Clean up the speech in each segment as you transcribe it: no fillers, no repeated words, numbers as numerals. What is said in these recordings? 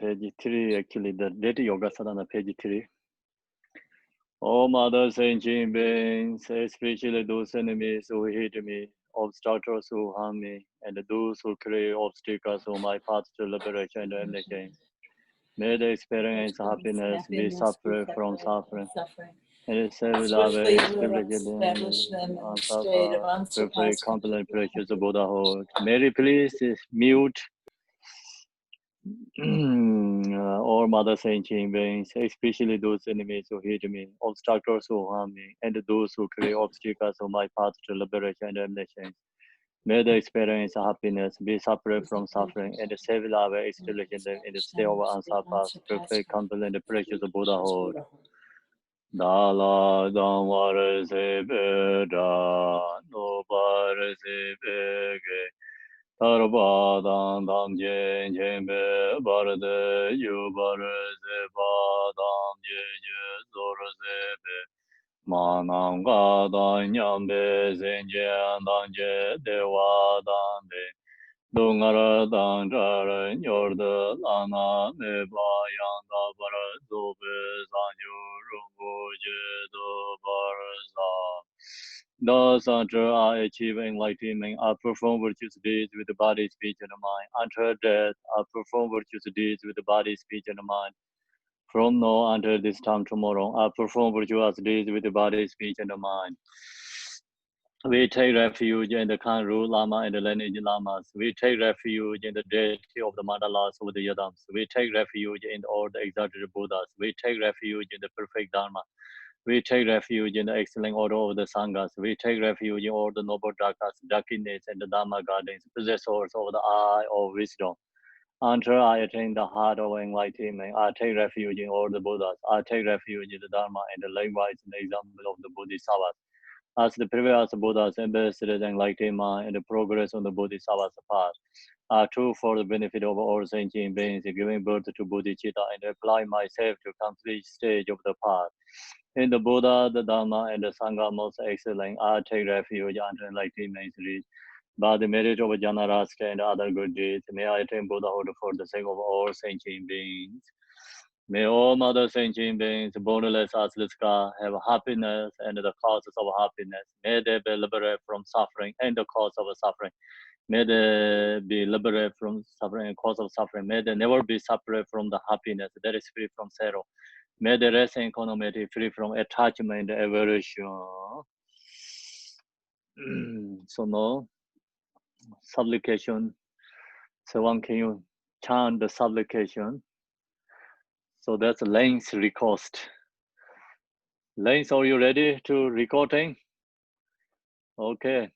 page 3, actually, the Data Yoga Sadhana, page 3. All Mother Sentient Beings, especially those enemies who hate me, obstructors who harm me, and those who create obstacles on my path to liberation and enlightenment. May they experience happiness, be separate from suffering, and serve love, establish them in state of unsurpassed complete precious Buddhahood. Mary, please mute. All Mother Sentient Beings, especially those enemies who hate me, obstructors who harm me, and those who create obstacles on my path to liberation and enlightenment. May they experience happiness, be separate from suffering, and save love, establish them in the state of unsurpassed, perfect, complete, and precious Buddhahood. Dala Damwara Sebeda, no Bara Sebege. Tarbadan dam jen jembe barde yu barze badam je zorzebe manam gadan nyambe zenje danje dewa dande dungara danjara nyorda lana me bayanda bara dobe zanju rubu je do barza. Those until I achieve enlightenment, I perform virtuous deeds with the body, speech, and mind. Until death, I perform virtuous deeds with the body, speech, and mind. From now until this time tomorrow, I perform virtuous deeds with the body, speech, and mind. We take refuge in the Kanru Lama and the lineage Lamas. We take refuge in the deity of the mandalas of the Yadams. We take refuge in all the exalted Buddhas. We take refuge in the perfect Dharma. We take refuge in the excellent order of the Sanghas. We take refuge in all the noble Dakas, Dakinis, and the Dharma gardens, possessors of the eye of wisdom. Until I attain the heart of enlightenment, I take refuge in all the Buddhas. I take refuge in the Dharma and likewise in the example of the Bodhisattvas. As the previous Buddhas ambassadors enlightenment and the progress on the Bodhisattva's path are true for the benefit of all sentient beings, giving birth to Bodhicitta and apply myself to complete stage of the path. In the Buddha, the Dharma, and the Sangha most excellent, I take refuge until enlightenment is reached. By the merit of Janarastra and other good deeds, may I attain Buddhahood for the sake of all sentient beings. May all Mother Sentient Beings, borderless as the sky, have happiness and the causes of happiness. May they be liberated from suffering and the cause of suffering. May they be liberated from suffering and cause of suffering. May they never be separate from the happiness that is free from sorrow. May the rest in economy free from attachment and aversion. So no supplication. So one, can you chant the supplication? So that's length request. Length, are you ready to recording? Okay.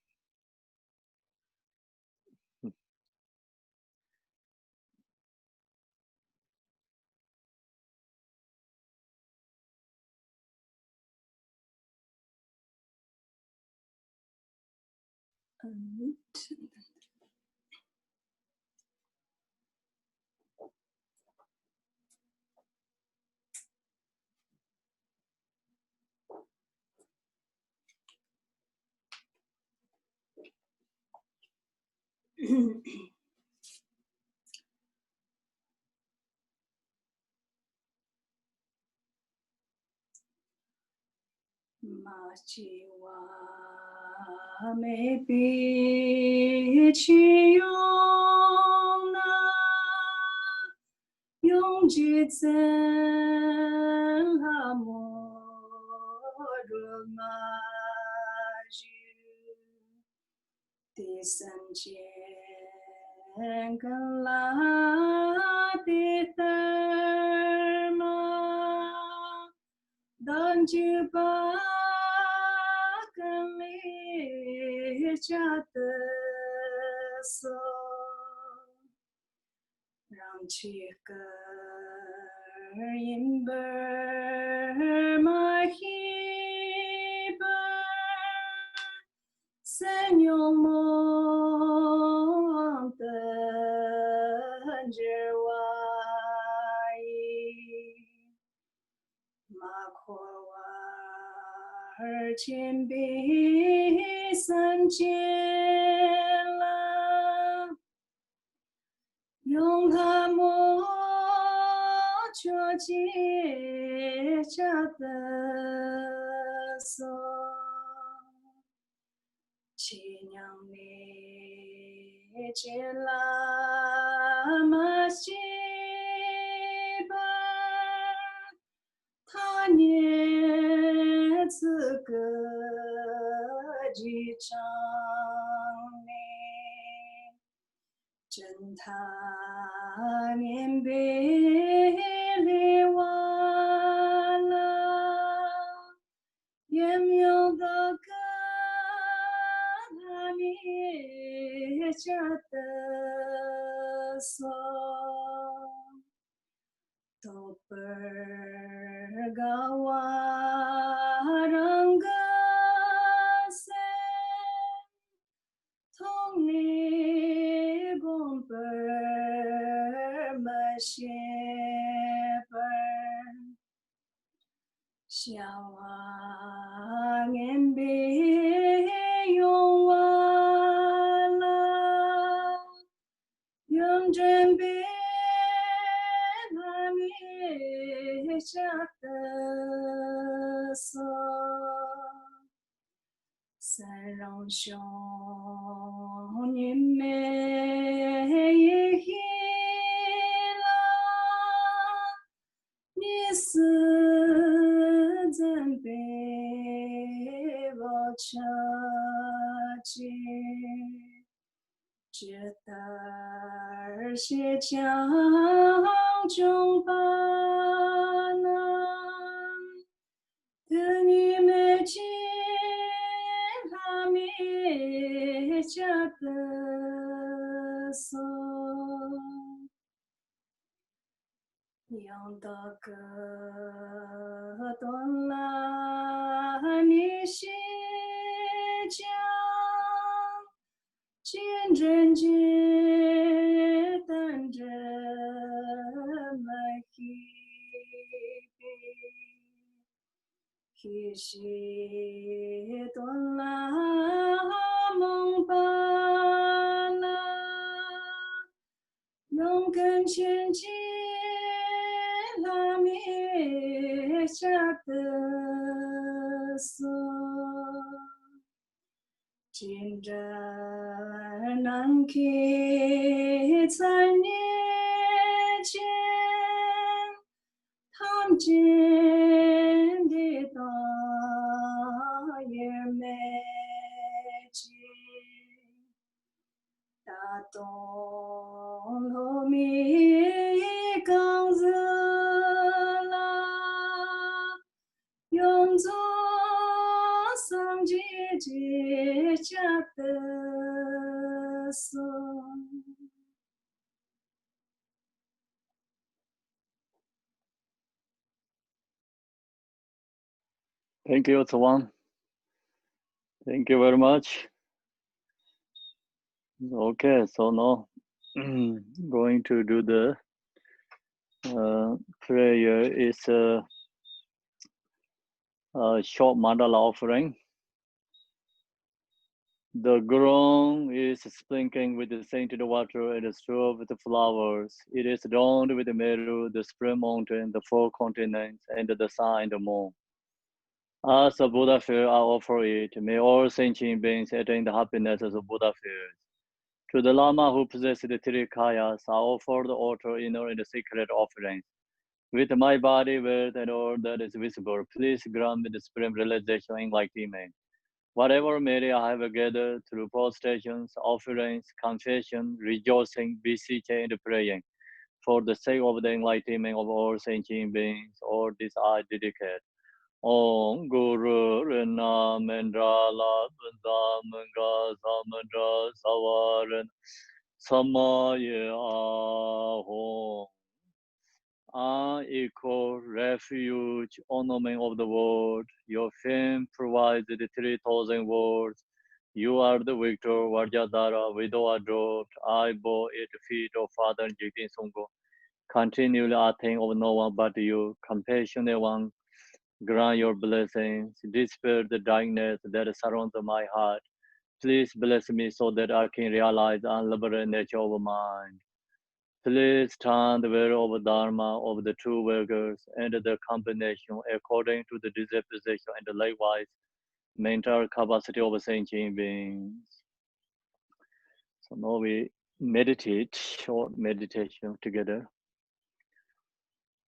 Machiwa me pi chi yong na yong ji zen la mo ru ma ju ti san jian gan la ti ther ma dan ju ba cha te so rang chi ke yin ber ma hi ber sen yong mo de je wa ma ko wa her qian bi san jian la yong ha mo cho chi cha ta so chi nyang ni chi la ma chi ba他年自个ji chang ne真他年别离完了，也没有个个他你家的所。都本个瓦人个谁，同你共本么些本，小娃年别用完了，用准备。下的所，三荣兄你没一了，你是真被我瞧见。觉得些将中巴呢，等你们见他们家的所，养到个段了你些家。见真见等着么一些段啦梦巴啦，勇敢前进拉面下的所。今着南开3年前，他们见的大也没见，大东路米刚子啦，用作。上姐姐家的所。Thank you, Tsawang. Thank you very much. Okay, so now going to do the prayer. Is a short mandala offering. The ground is sprinkling with the scented water and strewed with the flowers. It is adorned with the Meru, the spring mountain, the 4 continents, and the sun and the moon. As a Buddha fair, I offer it. May all sentient beings attain the happiness of Buddha fairs. To the Lama who possesses the 3 kayas, I offer the altar inner and the secret offerings. With my body, word, and all that is visible, please grant me the supreme realization and enlightenment. Whatever merit I have gathered through prostrations, offerings, confession, rejoicing, beseeching, and praying, for the sake of the enlightenment of all sentient beings, all this I dedicate. Om Guru Rina Mendrala Bunda Manga Samandra Savaran Samaya Ahom. Unequal refuge, ornament of the world. Your fame provides the 3,000 words. You are the victor, Vajradhara, widow adored. I bow at the feet of Father Jigten Songpo. Continually I think of no one but you, compassionate one. Grant your blessings, dispel the darkness that surrounds my heart. Please bless me so that I can realize the unlimited nature of mind. Please turn the way of Dharma of the true workers and the combination according to the disposition and likewise mental capacity of sentient beings. So now we meditate, short meditation together.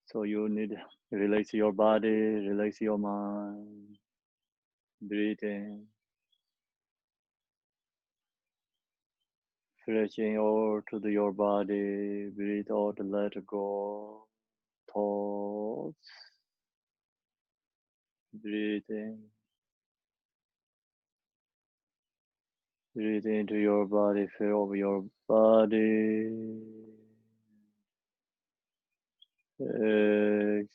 So you need to relax your body, relax your mind, breathe in, stretching all to your body, breathe out, let go, thoughts, breathe in. Breathe into your body, feel over your body. Exhale,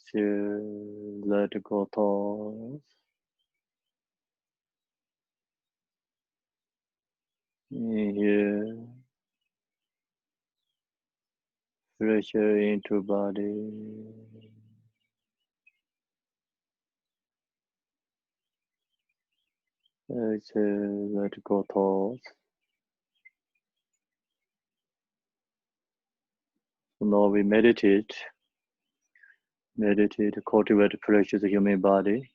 let go thoughts. Inhale, pressure into body. Exhale, let go thoughts. So now we meditate, cultivate pressure the human body.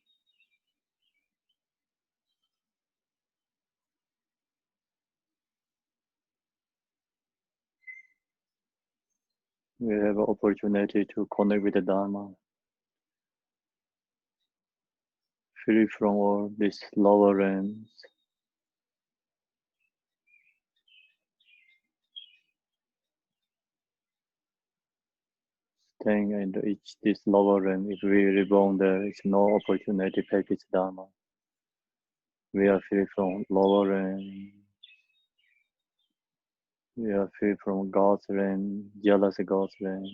We have an opportunity to connect with the Dharma, free from all these lower realms. Staying in this lower realm, if we reborn there is no opportunity to practice Dharma. We are free from lower realm. We are free from God's realm, jealous God's realm.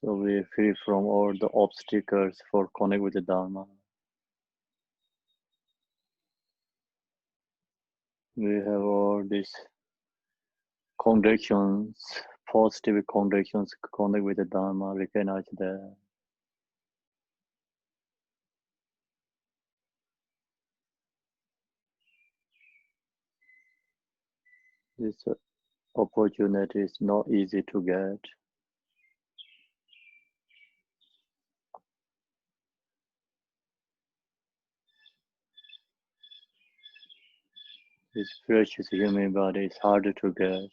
So we are free from all the obstacles for connect with the Dharma. We have all these conditions, positive conditions to connect with the Dharma, recognize that. This opportunity is not easy to get. This precious human body is harder to get.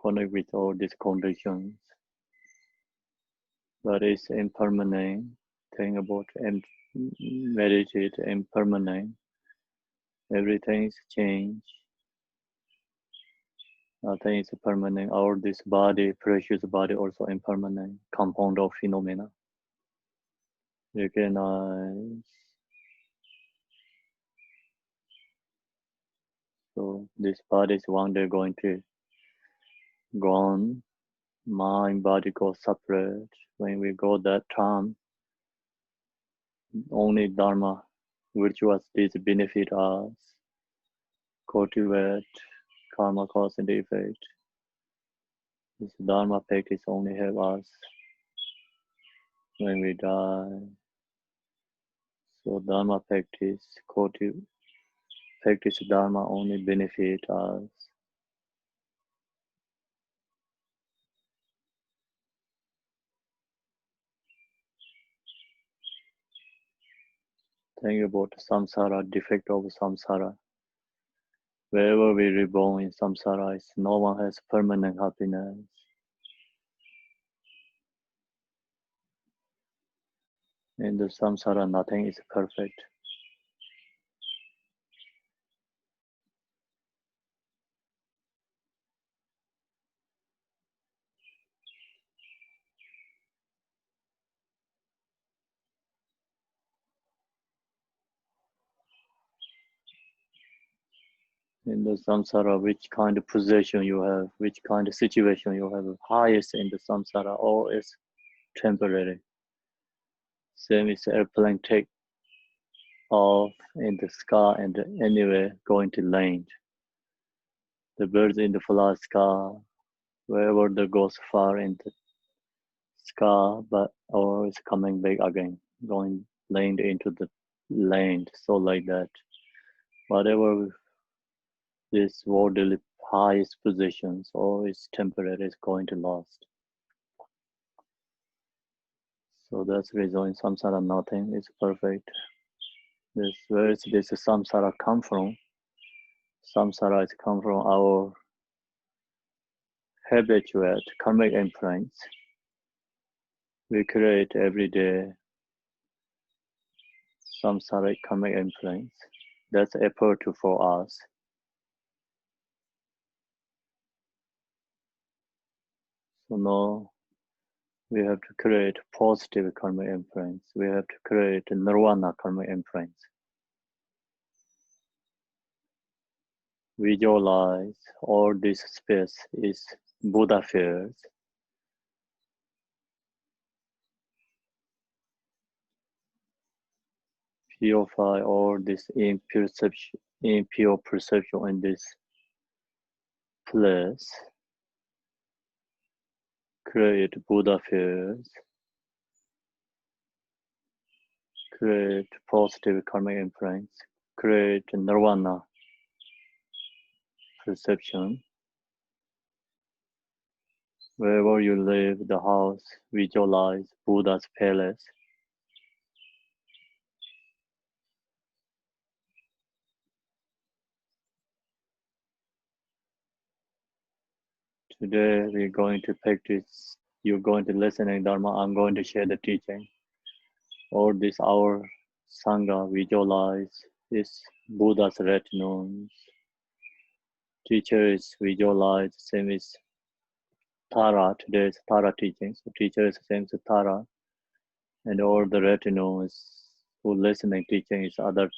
Connect with all these conditions. But it's impermanent. Think about and meditate impermanent. Everything's change. Nothing is permanent. Our this body, precious body, also impermanent. Compound of phenomena. Recognize. So this body is one day going to gone. Mind, body go separate. When we go that time, only Dharma, virtuous deeds benefit us. Cultivate karma, cause and effect. This Dharma practice only help us when we die. So Dharma practice, practice Dharma only benefit us. Think about samsara, defect of samsara. Wherever we reborn in samsara, no one has permanent happiness. In the samsara, nothing is perfect. In the samsara, which kind of possession you have, which kind of situation you have, highest in the samsara, all is temporary. Same as airplane take off in the sky and anywhere going to land. The birds in the flat sky, wherever they goes far in the sky, but always coming back again, going land into the land, so like that. Whatever this worldly highest positions or is temporary is going to last. So that's the reason in samsara nothing is perfect. Where is this samsara come from? Samsara is come from our habituate karmic imprints. We create every day samsaric karmic imprints. That's effort for us. So now we have to create positive karmic imprints. We have to create nirvana karmic imprints. Visualize all this space is Buddha fields. Purify all this impure perception in this place. Create Buddha fields. Create positive karmic imprints. Create nirvana perception. Wherever you live, the house, visualize Buddha's palace. Today we're going to practice. You're going to listen in Dharma. I'm going to share the teaching. All this our Sangha visualize is Buddha's retinues. Teachers visualize same as Tara. Today's Tara teaching. So teachers same as Tara. And all the retinues who listening teaching is other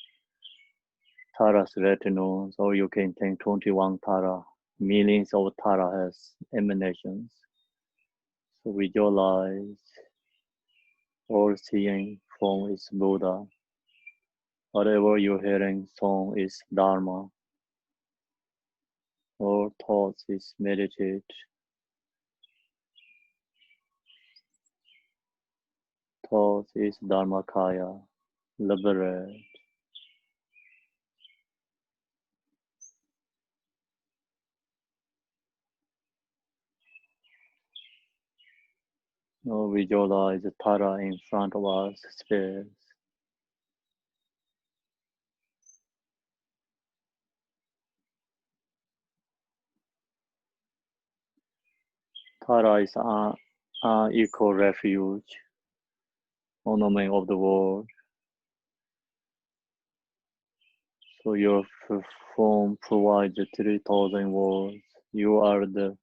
Tara's retinues. Or you can think 21 Tara. Millions of Tara has emanations. So visualize all seeing form is Buddha. Whatever you're hearing song is Dharma. All thoughts is meditate. Thoughts is Dharmakaya. Liberate. Now visualize Tara in front of us, space. Tara is an equal refuge, ornament of the world. So your form provides 3,000 words. You are the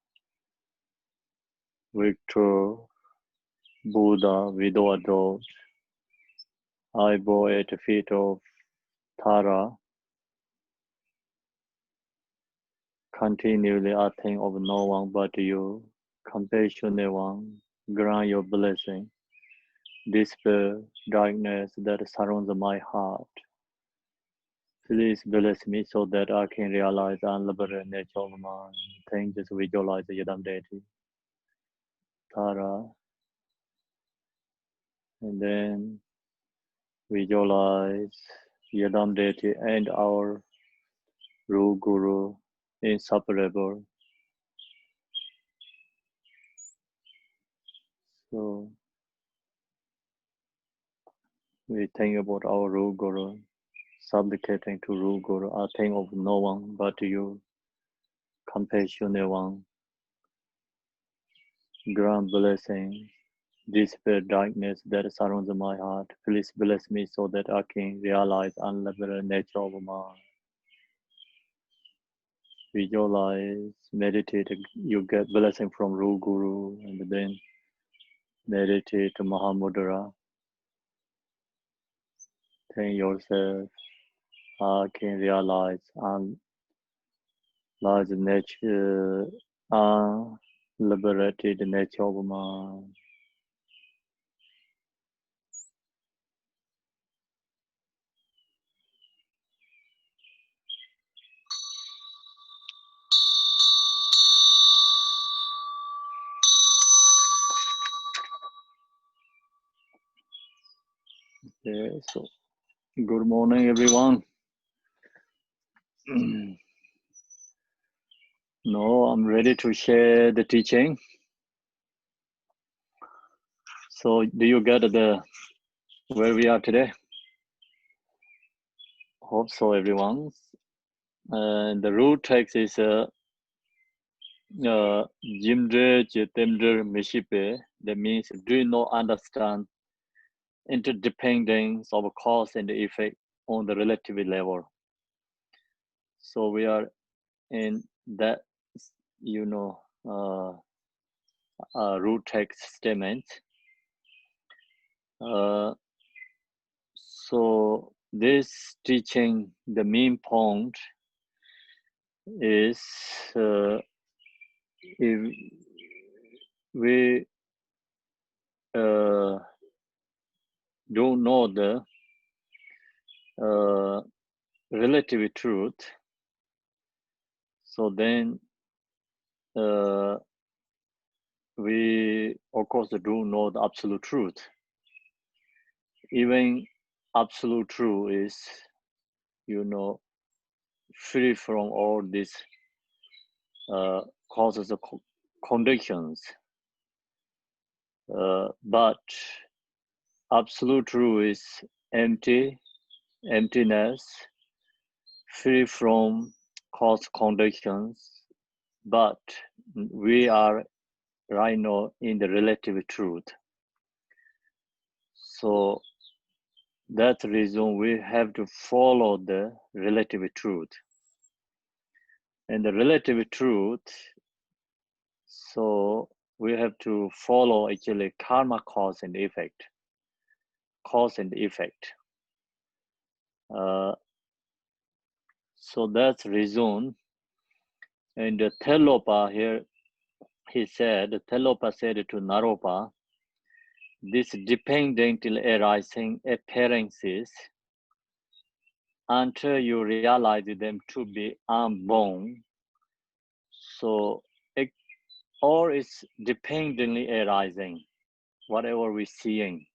victor, Buddha, widow adored. I bow at the feet of Tara, continually I think of no one but you, compassionate one, grant your blessing. Dispel darkness that surrounds my heart. Please bless me so that I can realize unliberated nature of mind. Think, just visualize the Yadam deity, Tara, and then visualize Yadam deity and our Ru Guru, inseparable. So we think about our Ru Guru, supplicating to Ru Guru. I think of no one but you, compassionate one. Grant blessing, dispel darkness that surrounds my heart. Please bless me so that I can realize unlimited nature of mind. Visualize, meditate, you get blessing from Ru Guru, and then meditate Mahamudra. Thank yourself, I can realize large nature, liberated nature of mind. Okay, so good morning, everyone. No, I'm ready to share the teaching. So do you get where we are today? Hope so, everyone. The root text is Jimdre Temdre Mishipe. That means do you not understand interdependence of cause and effect on the relative level. So we are in that, root text statement. So this teaching, the main point is if we don't know the relative truth, so then we of course do know the absolute truth. Even absolute truth is, free from all these causes of conditions. But absolute truth is emptiness, free from cause conditions, but we are right now in the relative truth. So that's the reason we have to follow the relative truth. And the relative truth, so we have to follow actually karma cause and effect. Cause and effect. So that's reason. And the Telopa here, he said, Telopa said to Naropa, this dependently arising appearances, until you realize them to be unborn, so it all is dependently arising, whatever we're seeing,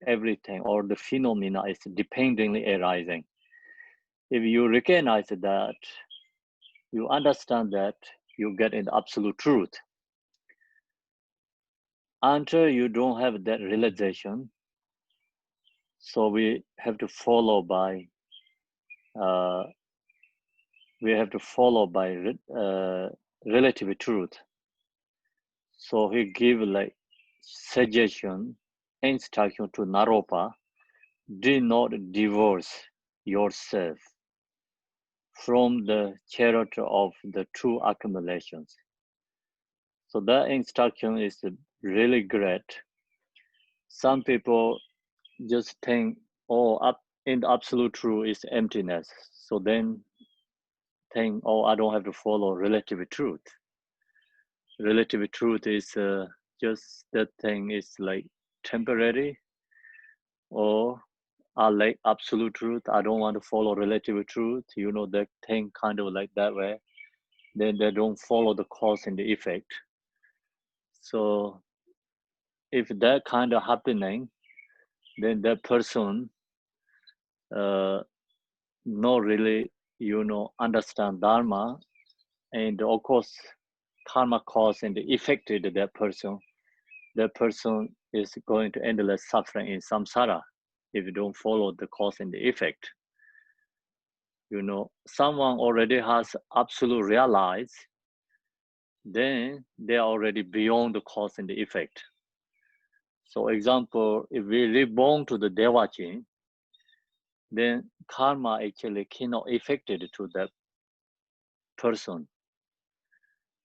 everything, or the phenomena is dependently arising. If you recognize that, you understand that, you get in the absolute truth. Until you don't have that realization, so we have to follow by relative truth. So he give like suggestion, instruction to Naropa, do not divorce yourself from the character of the true accumulations. So that instruction is really great. Some people just think, oh, up in the absolute truth is emptiness. So then think, oh, I don't have to follow relative truth. Relative truth is just that thing is like temporary, or I like absolute truth. I don't want to follow relative truth. That thing kind of like that way. Then they don't follow the cause and the effect. So if that kind of happening, then that person not really, understand Dharma, and of course, karma cause and affected that person. That person is going to endless suffering in samsara if you don't follow the cause and the effect. Someone already has absolute realize, then they are already beyond the cause and the effect. So example, if we reborn to the Devachin, then karma actually cannot affected to that person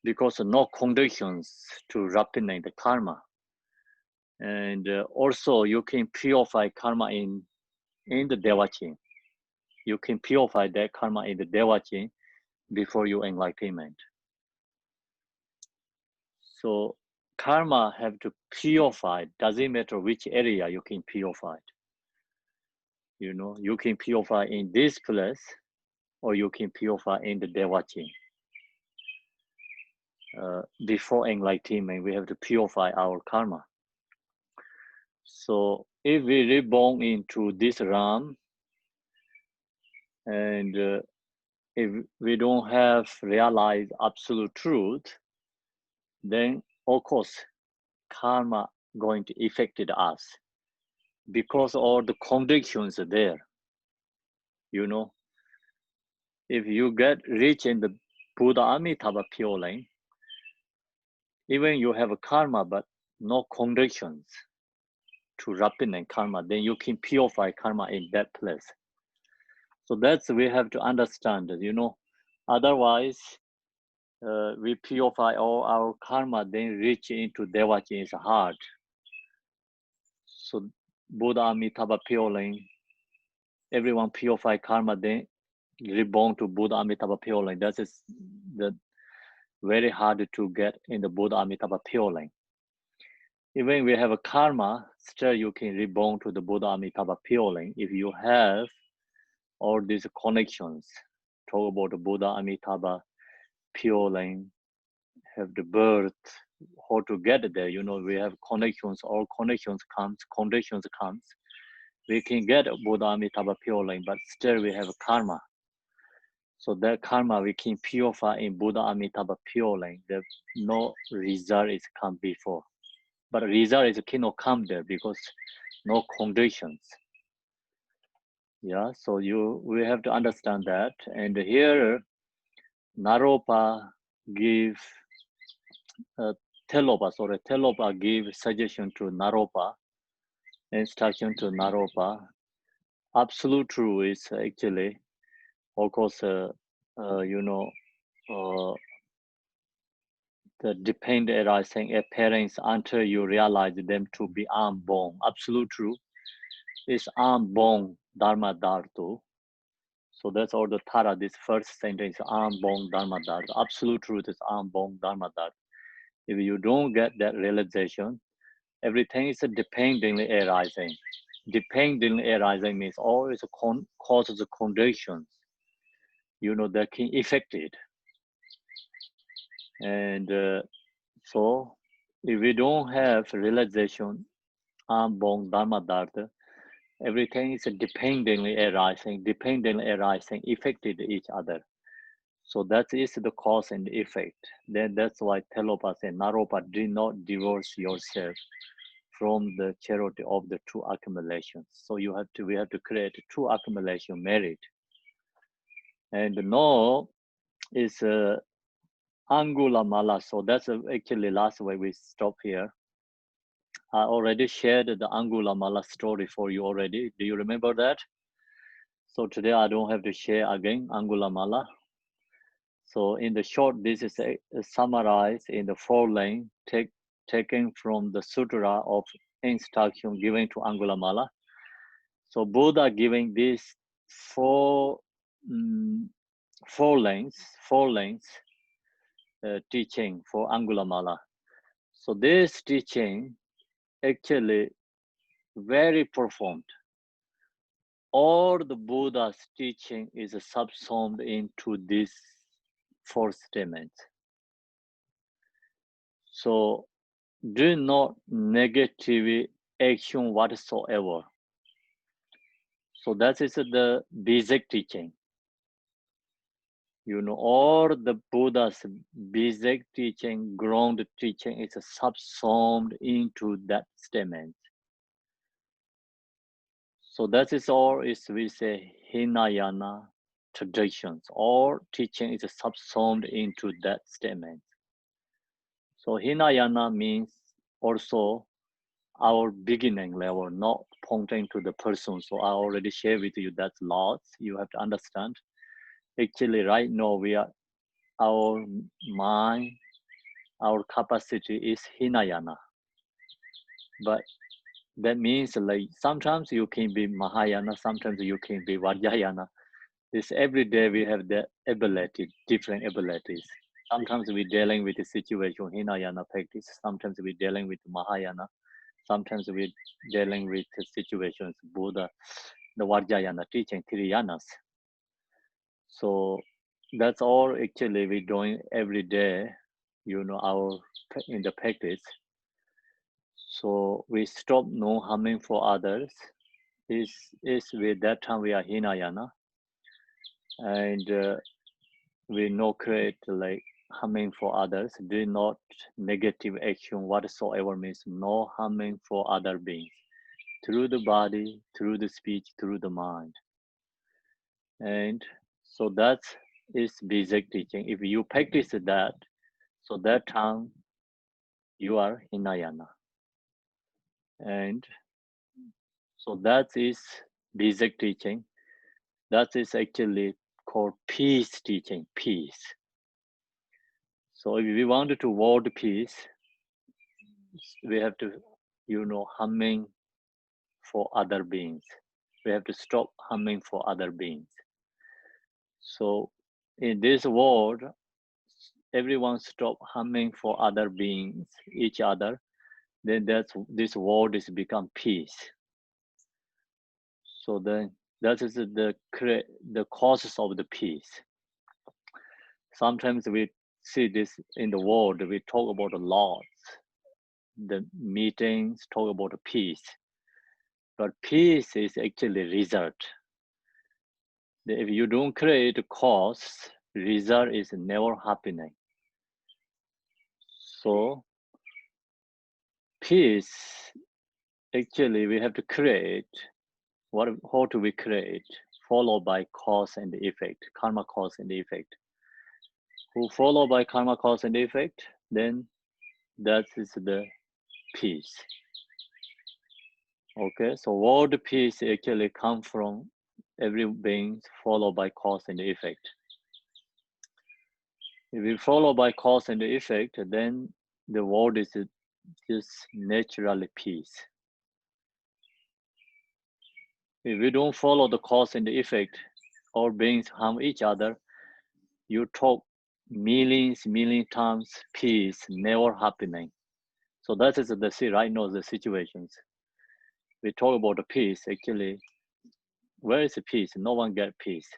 because no conditions to replicate the karma. And also you can purify karma in the Devachin. You can purify that karma in the Devachin before your enlightenment. So karma have to purify, doesn't matter which area you can purify. You can purify in this place, or you can purify in the Devachin. Before enlightenment, we have to purify our karma. So if we reborn into this realm, and if we don't have realized absolute truth, then of course karma going to affect us because all the conditions are there. You know, if you get rich in the Buddha Amitabha pure lane, even you have a karma but no conditions to represent karma, then you can purify karma in that place. So that's we have to understand, you know. Otherwise, we purify all our karma, then reach into Devachi's heart. So Buddha Amitabha pure lane, everyone purify karma, then reborn to Buddha Amitabha pure lane. That is the very hard to get in the Buddha Amitabha pure lane. Even we have a karma, still you can reborn to the Buddha Amitabha pure lane if you have all these connections. Talk about the Buddha Amitabha pure lane, have the birth, how to get there. You know, we have connections, all connections comes, conditions comes. We can get Buddha Amitabha pure lane, but still we have karma. So that karma we can purify in Buddha Amitabha pure lane. There no result is come before. But result is cannot come there because no conditions. Yeah, so we have to understand that. And here Naropa give Telopa give suggestion to Naropa, instruction to Naropa. Absolute truth is actually, of course, you know, the depend arising appearance until you realize them to be unborn. Absolute truth is unborn Dharma Dhartu. So that's all the Tara, this first sentence, unborn Dharma Dhartu. Absolute truth is unborn Dharma Dhartu. If you don't get that realization, everything is dependently arising. Dependently arising means always causes conditions, you know, that can affect it. And so if we don't have realization, unborn Dharma Dharta, everything is dependently arising, affected each other. So that is the cause and effect. Then that's why Telopa and Naropa did not divorce yourself from the charity of the two accumulations. So we have to create two accumulation merit. And no is Angula Mala. So that's actually last way we stop here. I already shared the Angula Mala story for you already. Do you remember that? So today I don't have to share again Angula Mala. So in the short, this is summarized in the 4 lane taken from the Sutra of instruction given to Angula Mala. So Buddha giving these four lanes teaching for Angulamala. So this teaching actually very profound. All the Buddha's teaching is subsumed into this 4 statements. So do not negative action whatsoever. So that is the basic teaching. You know, all the Buddha's basic teaching, ground teaching is subsumed into that statement. So that is all is we say Hinayana traditions. All teaching is subsumed into that statement. So Hinayana means also our beginning level, not pointing to the person. So I already shared with you that lots. You have to understand. Actually, right now our mind, our capacity is Hinayana. But that means like sometimes you can be Mahayana, sometimes you can be Vajrayana. This every day we have the ability, different abilities. Sometimes we're dealing with the situation, Hinayana practice. Sometimes we're dealing with Mahayana. Sometimes we're dealing with the situations, Buddha, the Vajrayana teaching, Triyanas. So that's all actually we're doing every day, you know, in the practice. So we stop no harming for others. Is with that time we are Hinayana. And we not create like harming for others, do not negative action whatsoever, means no harming for other beings through the body, through the speech, through the mind. And so that is basic teaching. If you practice that, so that time you are Hinayana. And so that is basic teaching. That is actually called peace teaching, peace. So if we wanted to world peace, we have to, humming for other beings. We have to stop humming for other beings. So in this world, everyone stop humming for other beings, each other, then this world is become peace. So then that is the causes of the peace. Sometimes we see this in the world, we talk about a lot. The meetings talk about peace. But peace is actually result. If you don't create a cause, result is never happening. So peace, actually we have to create. How do we create? Followed by cause and effect, karma cause and effect. Who follow by karma cause and effect, then that is the peace. Okay, so world peace actually come from every being followed by cause and effect. If we follow by cause and effect, then the world is just naturally peace. If we don't follow the cause and the effect, all beings harm each other, you talk million times, peace never happening. So that is right now the situations. We talk about the peace, actually, where is the peace? No one get peace.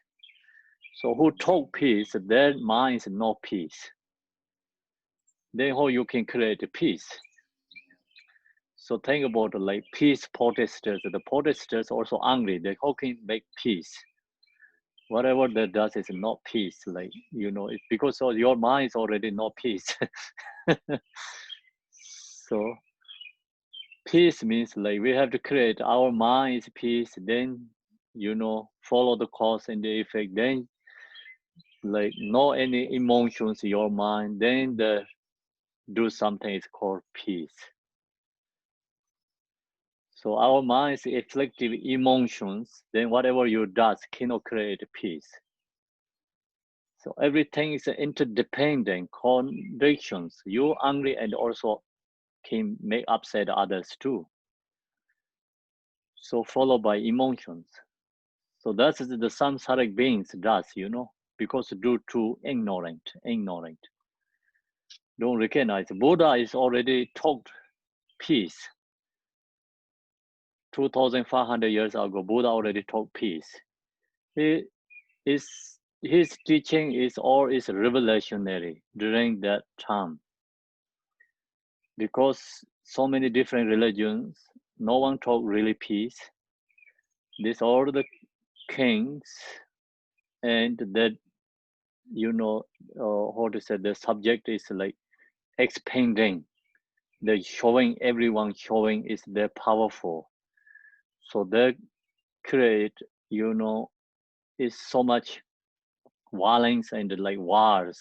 So who talk peace, their mind is no peace. Then how you can create peace? So think about like peace protesters. The protesters also angry. They how can make peace? Whatever that does is not peace. Like it's because of your mind is already not peace. So peace means like we have to create our mind is peace. Then follow the cause and the effect. Then like no any emotions in your mind. Then do something is called peace. So our mind's afflictive emotions, then whatever you does cannot create peace. So everything is interdependent, contradictions. You angry and also can make upset others too. So followed by emotions. So that's the samsaric beings does, because due to ignorant. Don't recognize. Buddha is already taught peace. 2,500 years ago, Buddha already taught peace. His teaching is revolutionary during that time. Because so many different religions, no one taught really peace. These are the kings, and that how to say, the subject is like expanding. The everyone showing is they're powerful. So they create, is so much violence and like wars,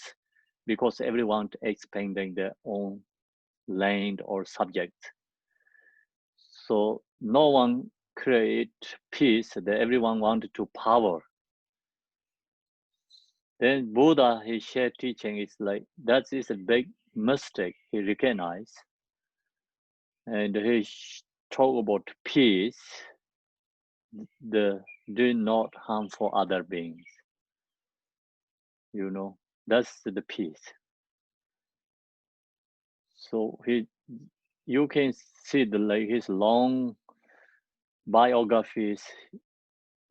because everyone expanding their own land or subject. So no one create peace, that everyone wanted to power. Then Buddha, his shared teaching is like, that is a big mistake, he recognized. And he talk about peace, the do not harm for other beings. That's the peace. So you can see his long biographies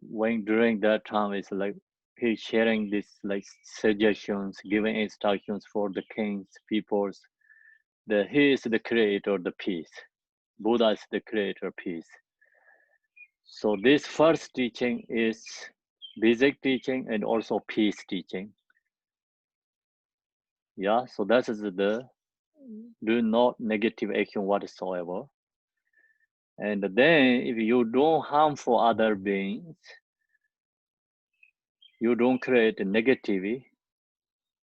when during that time is like he's sharing this like suggestions, giving instructions for the kings, peoples. He is the creator of the peace. Buddha is the creator of peace. So this first teaching is basic teaching and also peace teaching. Yeah, so that is the do not negative action whatsoever. And then if you don't harm for other beings, you don't create negativity,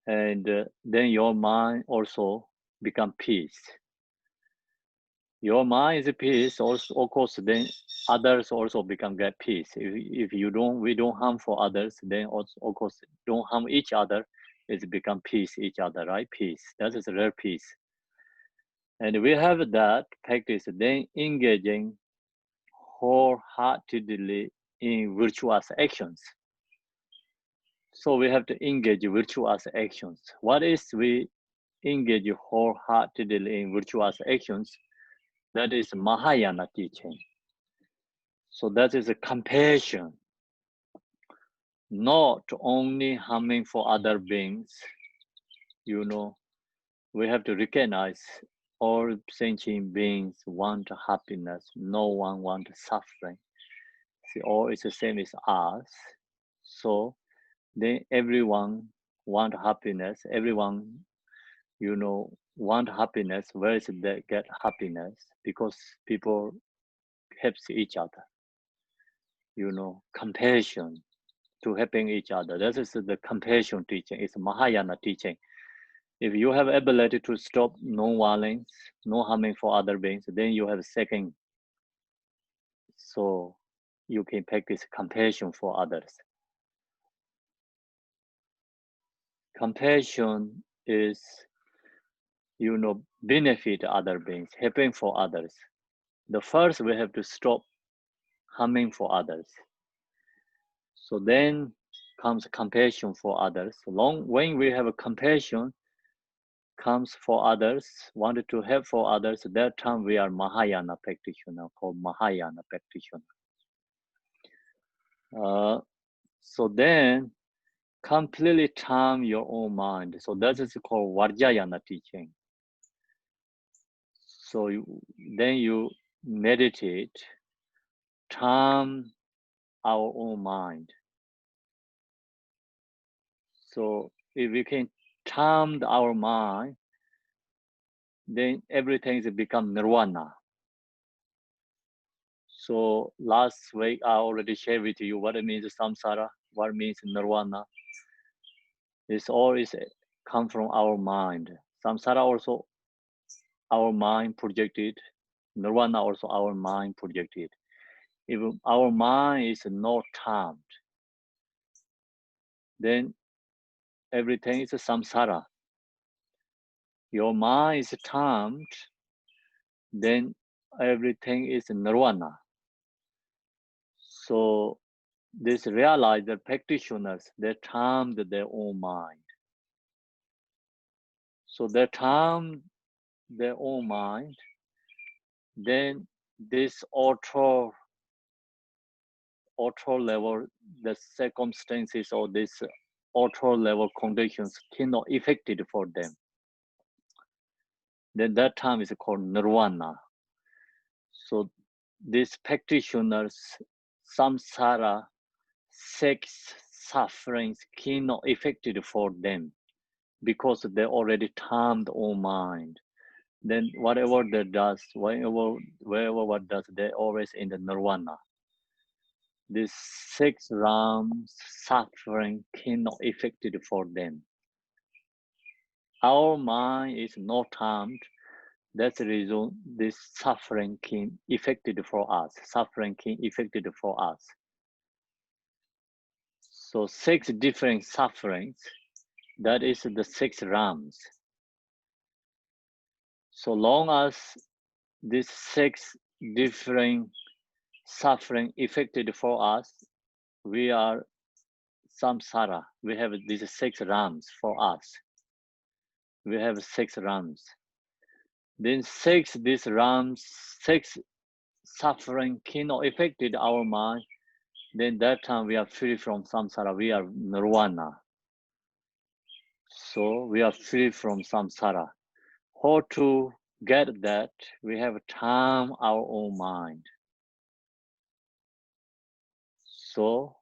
and then your mind also become peace. Your mind is peace, also of course then others also become get peace. If we don't harm for others, then also of course don't harm each other, it's become peace each other, right? Peace. That is real peace. And we have that practice, then engaging wholeheartedly in virtuous actions. So we have to engage virtuous actions. What is we engage wholeheartedly in virtuous actions? That is Mahayana teaching. So that is a compassion, not only harming for other beings. You know, we have to recognize all sentient beings want happiness. No one wants suffering. See, all is the same as us. So then everyone want happiness. Everyone, want happiness. Where is they get happiness? Because people helps each other. Compassion to helping each other. That is the compassion teaching. It's Mahayana teaching. If you have ability to stop non-violence, no harming for other beings, then you have second. So you can practice compassion for others. Compassion is, benefit other beings, helping for others. The first, we have to stop harming for others. So then comes compassion for others. When we have a compassion, comes for others, wanted to help for others, that time we are Mahayana practitioner, called Mahayana practitioner. So then completely calm your own mind. So that is called Vajrayana teaching. So then you meditate, calm our own mind. So if we can calm our mind, then everything is become nirvana. So last week I already shared with you what it means samsara, what it means nirvana. This all is come from our mind. Samsara also our mind projected. Nirvana also our mind projected. If our mind is not calmed, then everything is a samsara. Your mind is calmed, then everything is nirvana. So this realize that practitioners, they calmed their own mind. So they calm their own mind, then this auto level, the circumstances or this auto level conditions cannot affected for them. Then that time is called nirvana. So these practitioners, samsara, sex sufferings cannot affected for them because they already calmed own mind. Then whatever they does, wherever what does, they always in the nirvana. This six realms suffering cannot affected for them. Our mind is not harmed. That's the reason this suffering can affected for us. Suffering can affected for us. So 6 different sufferings, that is the 6 realms. So long as these 6 different suffering affected for us, we are samsara. We have these 6 realms for us. We have 6 realms. Then 6 these realms, 6 suffering cannot affected our mind. Then that time we are free from samsara. We are nirvana. So we are free from samsara. How to get that? We have to calm our own mind. So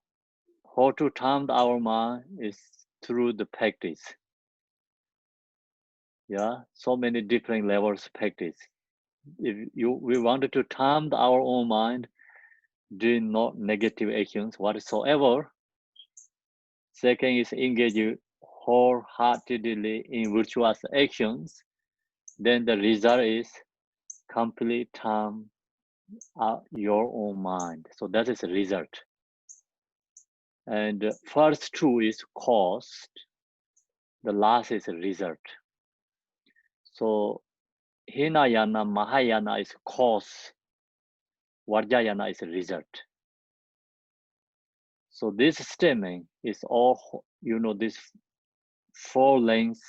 how to calm our mind is through the practice. Yeah, so many different levels practice. If we wanted to calm our own mind, do not negative actions whatsoever. Second is engage wholeheartedly in virtuous actions. Then the result is complete calm your own mind. So that is the result. And first two is cause. The last is result. So Hinayana, Mahayana is cause. Vajrayana is result. So this statement is all, this four lengths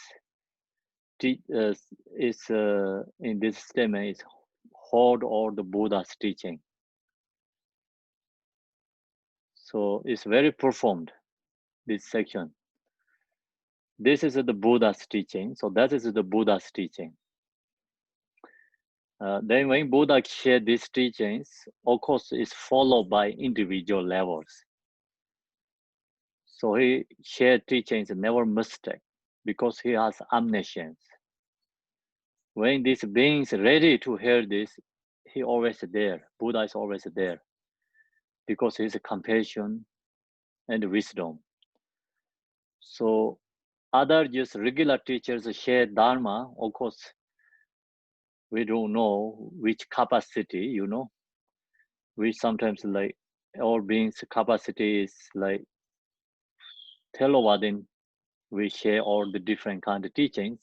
is in this statement is hold all the Buddha's teaching. So it's very profound, this section. This is the Buddha's teaching. So that is the Buddha's teaching. Then when Buddha shared these teachings, of course, it's followed by individual levels. So he shared teachings, never mistake, because he has omniscience. When these beings ready to hear this, he always there. Buddha is always there, because he's compassion and wisdom. So other just regular teachers share Dharma, of course, we don't know which capacity, we sometimes like all beings capacity is like Telovadin, we share all the different kind of teachings.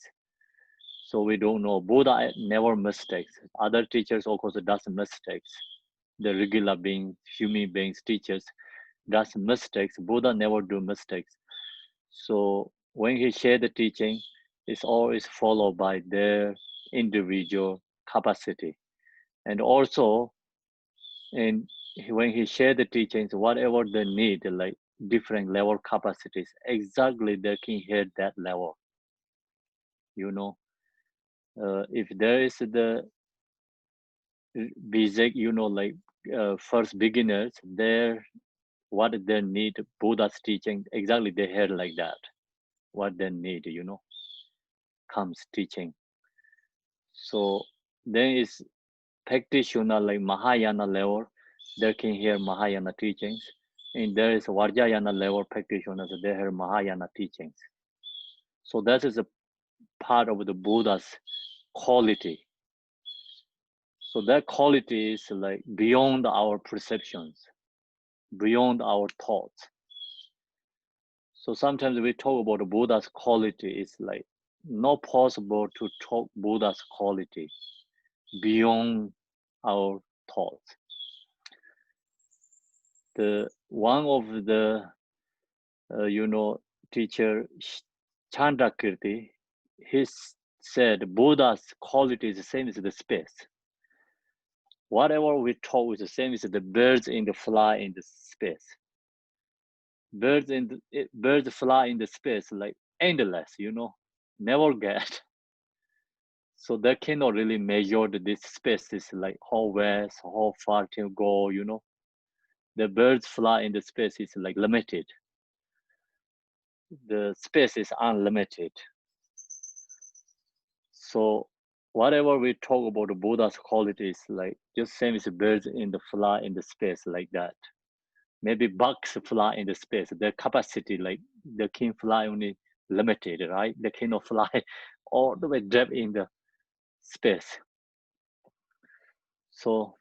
So we don't know. Buddha never mistakes. Other teachers, of course, does mistakes. The regular beings, human beings, teachers does mistakes. Buddha never do mistakes. So when he share the teaching, it's always followed by their individual capacity. And also, when he share the teachings, whatever they need, like different level capacities, exactly they can hear that level. If there is the basic, like first beginners, what they need, Buddha's teaching, exactly they hear like that. What they need, comes teaching. So then is practitioner like Mahayana level, they can hear Mahayana teachings. And there is Vajrayana level practitioners, they hear Mahayana teachings. So that is a part of the Buddha's quality. So that quality is like beyond our perceptions, beyond our thoughts. So sometimes we talk about Buddha's quality. It's like not possible to talk Buddha's quality beyond our thoughts. The one of the teacher Chandrakirti, he said Buddha's quality is the same as the space. Whatever we talk is the same as the birds in the fly in the space. Birds fly in the space like endless, never get. So they cannot really measure this spaces like how vast, how far to go, The birds fly in the space is like limited. The space is unlimited. So whatever we talk about the Buddha's qualities, like just same as birds in the fly in the space like that. Maybe bugs fly in the space. Their capacity, like they can fly only limited, right? They cannot fly all the way deep in the space. So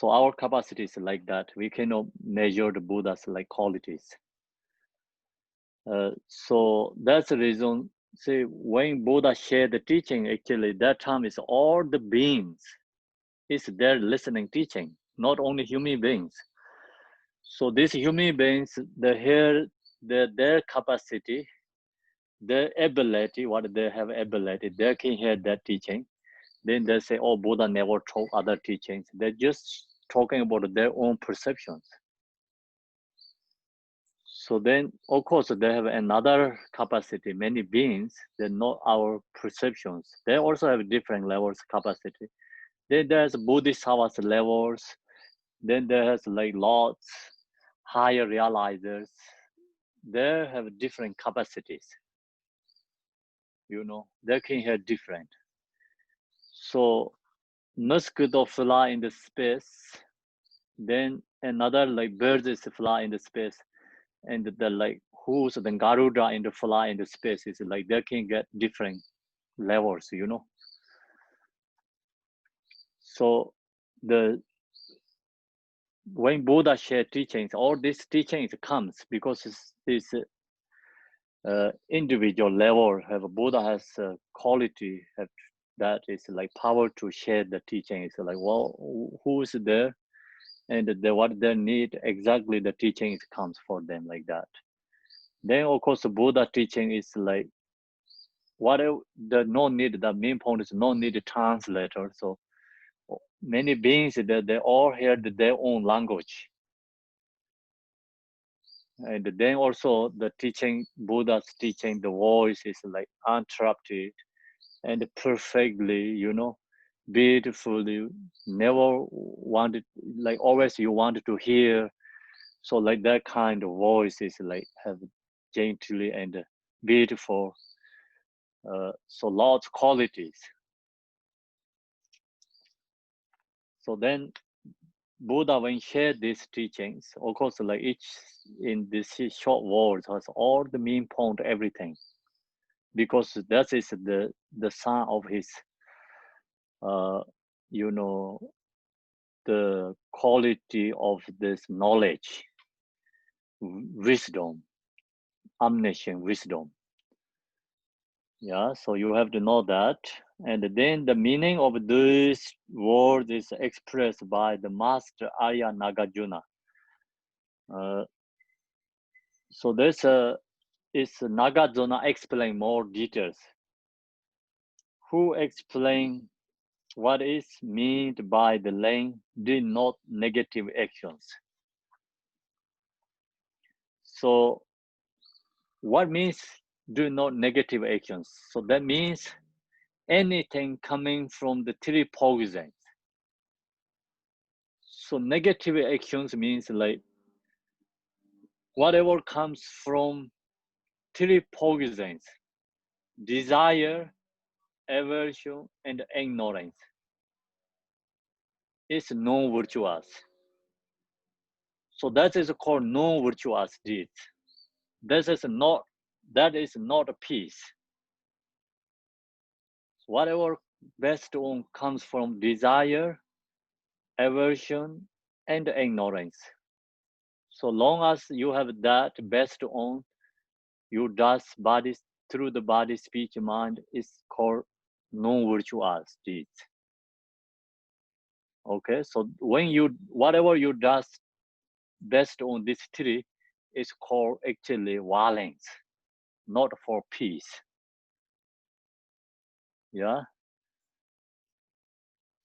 our capacity is like that. We cannot measure the Buddha's like qualities. So that's the reason. See, when Buddha shared the teaching, actually that time is all the beings is there listening teaching, not only human beings. So these human beings, they hear their capacity, their ability, what they have ability, they can hear that teaching. Then they say, oh, Buddha never taught other teachings. They're just talking about their own perceptions. So then, of course, they have another capacity. Many beings, they're not our perceptions. They also have different levels capacity. Then there's Bodhisattvas levels. Then there's like lots, higher realizers. They have different capacities. you know, they can hear different. So mosquito fly in the space, then another like birds is fly in the space, and the like who's the Garuda in the fly in the space is like they can get different levels, you know. So the when Buddha shared teachings, all these teachings comes because this individual level have Buddha has a quality have, that is like power to share the teaching. It's like, well, who's there and what they need exactly the teaching comes for them like that. Then of course the Buddha teaching is like whatever the no need, the main point is no need a translator. So many beings that they all heard their own language. And then also the teaching, Buddha's teaching, the voice is like uninterrupted and perfectly, you know, beautifully, never wanted, like always you wanted to hear. So like that kind of voice is like have gently and beautiful. So lots of qualities. So then Buddha, when shared these teachings, of course, like each in this short words has all the main point, everything, because that is the sum of his, you know, the quality of this knowledge, wisdom, omniscient wisdom. Yeah, so you have to know that. And then the meaning of this word is expressed by the master Arya Nagarjuna. So there's is Nagarjuna explain more details. Who explain what is meant by the laying did not negative actions. So what means do not negative actions? So that means anything coming from the three poisons. So negative actions means like whatever comes from three poisons, desire, aversion, and ignorance is non-virtuous. So that is called non-virtuous deeds. This is not, that is not a peace. Whatever best on comes from desire, aversion, and ignorance. So long as you have that best on, you does body through the body, speech, mind is called non-virtuous deeds. Okay, so when you whatever you does best on this three is called actually violence, not for peace. Yeah.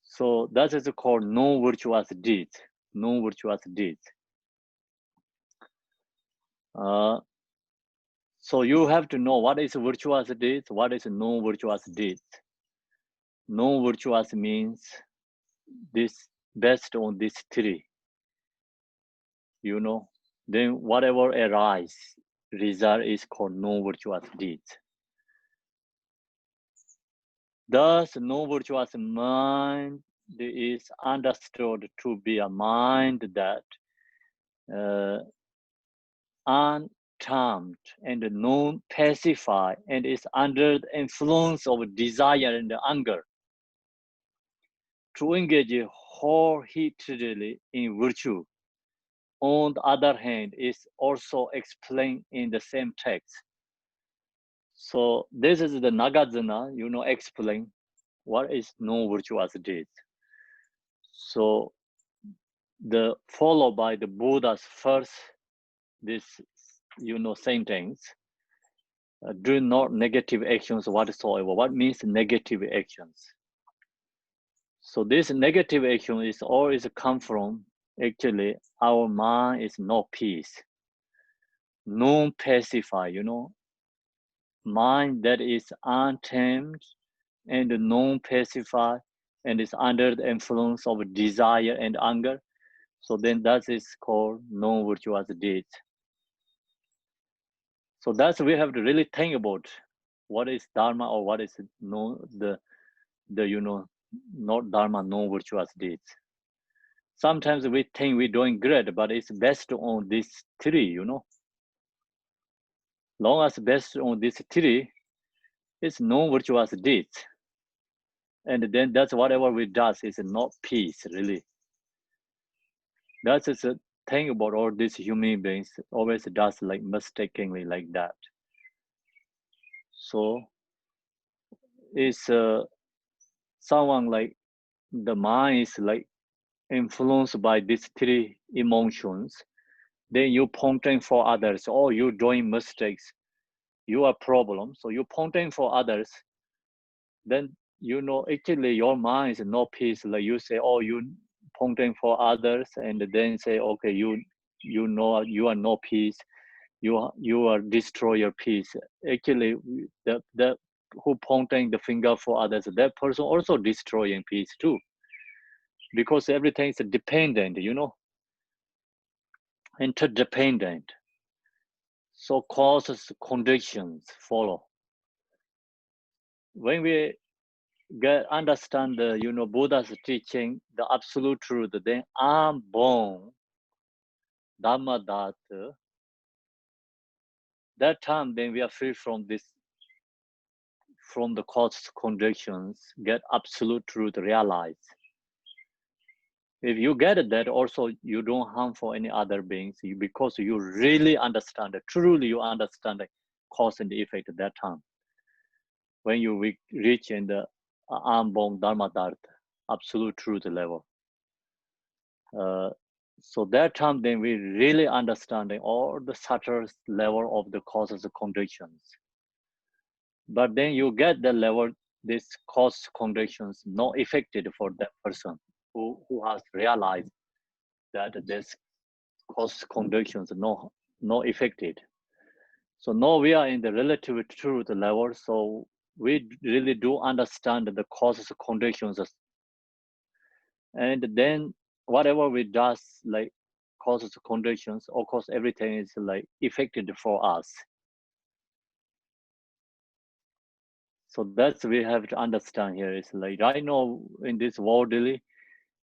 So that is called non-virtuous deeds. Non-virtuous deeds. So you have to know what is virtuous deeds, what is non-virtuous deeds. Non-virtuous means this based on these three. You know, then whatever arise, result is called non-virtuous deeds. Thus, non-virtuous mind is understood to be a mind that untamed and non-pacified and is under the influence of desire and anger. To engage wholeheartedly in virtue, on the other hand, is also explained in the same text. So this is the Nagarjuna, you know, explain what is non-virtuous deeds. So the followed by the Buddha's first this, you know, sentence, do not negative actions whatsoever. What means negative actions? So this negative action is always come from actually our mind is no peace, non-pacified, you know, mind that is untamed and non-pacified and is under the influence of desire and anger. So then that is called non-virtuous deeds. So that's we have to really think about what is dharma or what is no the not dharma, no virtuous deeds. Sometimes we think we're doing great, but it's best on these three, Long as based on these three, it's no virtuous deeds. And then that's whatever we does is not peace, really. That's just a thing about all these human beings, always does like mistakenly like that. So it's someone like the mind is like influenced by these three emotions, then you pointing for others, or you doing mistakes, you are problem. So you pointing for others, then actually your mind is no peace. Like you say, oh, you pointing for others, and then say, okay, you are no peace. You are destroy your peace. Actually, the who pointing the finger for others, that person also destroying peace too, because everything is dependent, interdependent. So causes conditions follow. When we understand the Buddha's teaching, the absolute truth, then I'm born, Dhamma Dhatu. That time, then we are free from the causes conditions, get absolute truth realized. If you get that, also you don't harm for any other beings, because you really understand it. Truly, you understand the cause and the effect at that time. When you reach in the Ambong Dharma Dharma, absolute truth level. So that time, then we really understanding all the subtle level of the causes and conditions. But then you get the level, this cause conditions not affected for that person who has realized that this cause conditions not affected. So now we are in the relative truth level. So we really do understand the causes conditions, and then whatever we does like causes conditions, of course everything is like affected for us. So that's we have to understand here is like right now in this worldly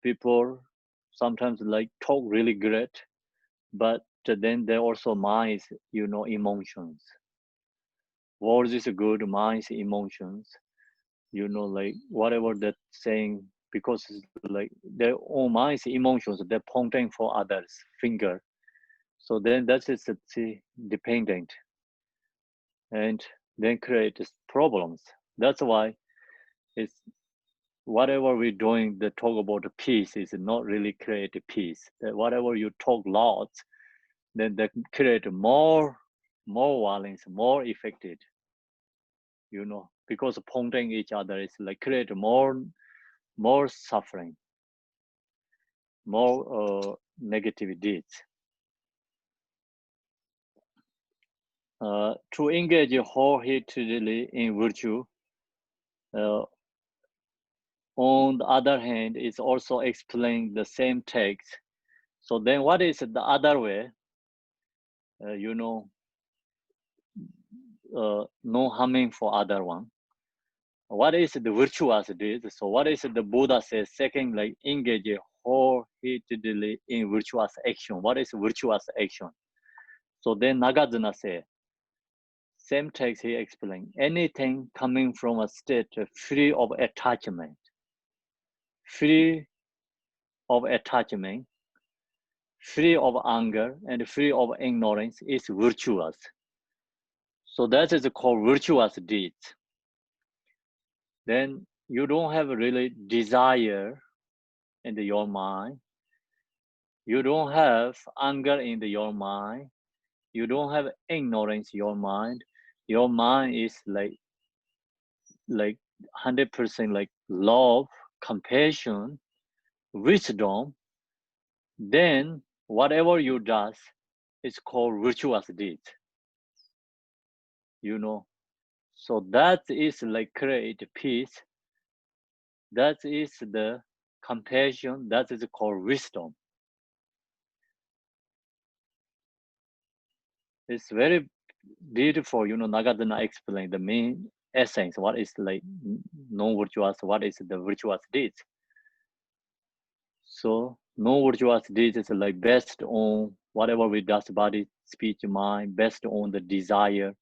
people sometimes like talk really great, but then there also minds, emotions. Words is good, minds, emotions, like whatever that saying, because it's like their own minds, emotions, they're pointing for others, finger. So then that is dependent, and then creates problems. That's why it's whatever we're doing, the talk about the peace is not really create a peace. That whatever you talk lots, then that create more violence, more affected, because pointing each other is like create more suffering, more negative deeds. To engage wholeheartedly in virtue, on the other hand, is also explained the same text. So then what is the other way? No harming for other one. What is the virtuous deed? So what is the Buddha says? Second, like engage wholeheartedly in virtuous action. What is virtuous action? So then Nagarjuna say, same text he explained, anything coming from a state free of attachment, free of attachment, free of anger, and free of ignorance is virtuous. So that is called virtuous deeds. Then you don't have really desire in your mind. You don't have anger in your mind. You don't have ignorance in your mind. Your mind is like 100% like love, compassion, wisdom. Then whatever you does is called virtuous deed. So that is like create peace. That is the compassion. That is called wisdom. It's very beautiful, Nagarjuna explained the essence, what is like non-virtuous, what is the virtuous deeds. So non-virtuous deeds is like based on whatever we does body, speech, mind, based on the desire,